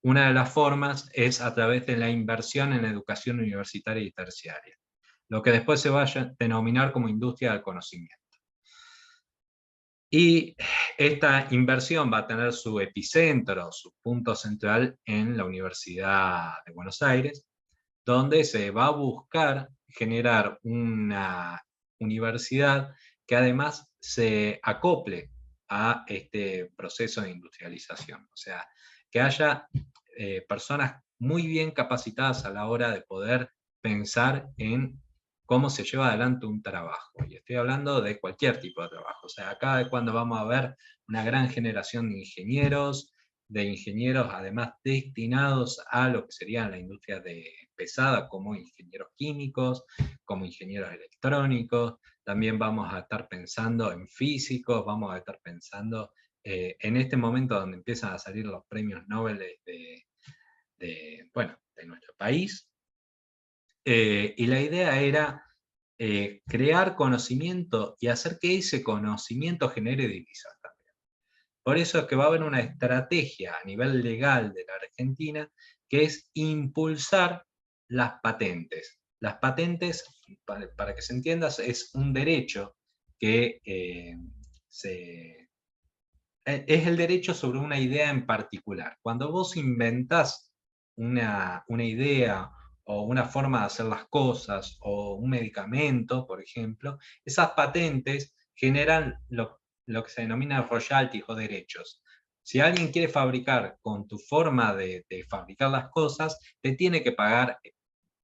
una de las formas es a través de la inversión en educación universitaria y terciaria, lo que después se va a denominar como industria del conocimiento. Y esta inversión va a tener su epicentro, su punto central en la Universidad de Buenos Aires, donde se va a buscar generar una universidad que además se acople a este proceso de industrialización. O sea, que haya personas muy bien capacitadas a la hora de poder pensar en cómo se lleva adelante un trabajo. Y estoy hablando de cualquier tipo de trabajo. O sea, acá es cuando vamos a ver una gran generación de ingenieros además destinados a lo que sería la industria pesada, como ingenieros químicos, como ingenieros electrónicos. También vamos a estar pensando en físicos, vamos a estar pensando en este momento donde empiezan a salir los premios Nobel de nuestro país. Y la idea era crear conocimiento y hacer que ese conocimiento genere divisas también. Por eso es que va a haber una estrategia a nivel legal de la Argentina que es impulsar las patentes. Las patentes, para que se entienda, es un derecho que es el derecho sobre una idea en particular. Cuando vos inventás una idea o una forma de hacer las cosas, o un medicamento, por ejemplo, esas patentes generan lo que se denomina royalties o derechos. Si alguien quiere fabricar con tu forma de fabricar las cosas, te tiene que pagar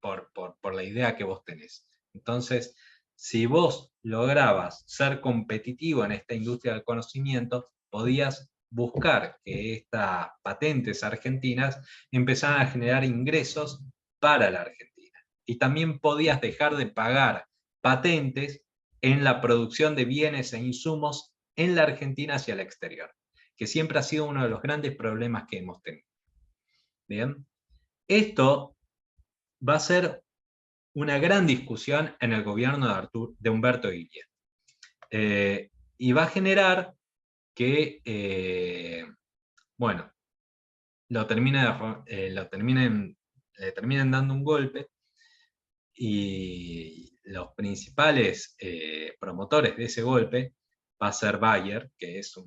por la idea que vos tenés. Entonces, si vos lograbas ser competitivo en esta industria del conocimiento, podías buscar que estas patentes argentinas empezaran a generar ingresos para la Argentina. Y también podías dejar de pagar patentes en la producción de bienes e insumos en la Argentina hacia el exterior, que siempre ha sido uno de los grandes problemas que hemos tenido. Bien, esto va a ser una gran discusión en el gobierno de Humberto Guillier. Y va a generar que, le terminen dando un golpe, y los principales promotores de ese golpe va a ser Bayer, que es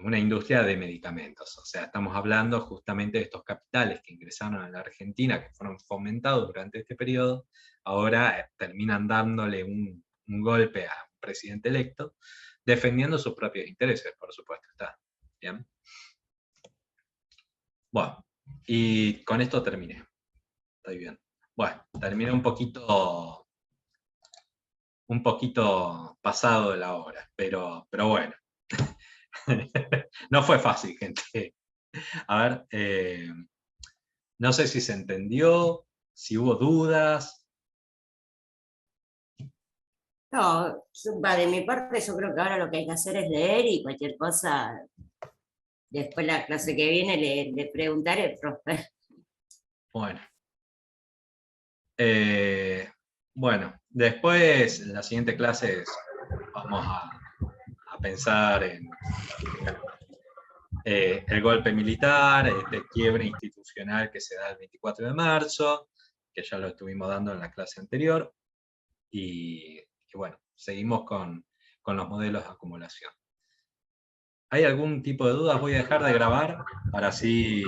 una industria de medicamentos. O sea, estamos hablando justamente de estos capitales que ingresaron a la Argentina, que fueron fomentados durante este periodo, ahora terminan dándole un golpe a un presidente electo, defendiendo sus propios intereses, por supuesto está. ¿Bien? Bueno, y con esto terminé. Estoy bien. Bueno, terminé un poquito pasado de la hora, pero bueno. No fue fácil, gente. A ver, no sé si se entendió, si hubo dudas. No, de mi parte yo creo que ahora lo que hay que hacer es leer y cualquier cosa, después la clase que viene le preguntaré, profe. Bueno. Bueno, después en la siguiente clase vamos a pensar en el golpe militar, este quiebre institucional que se da el 24 de marzo, que ya lo estuvimos dando en la clase anterior, y bueno, seguimos con los modelos de acumulación. ¿Hay algún tipo de dudas? Voy a dejar de grabar para así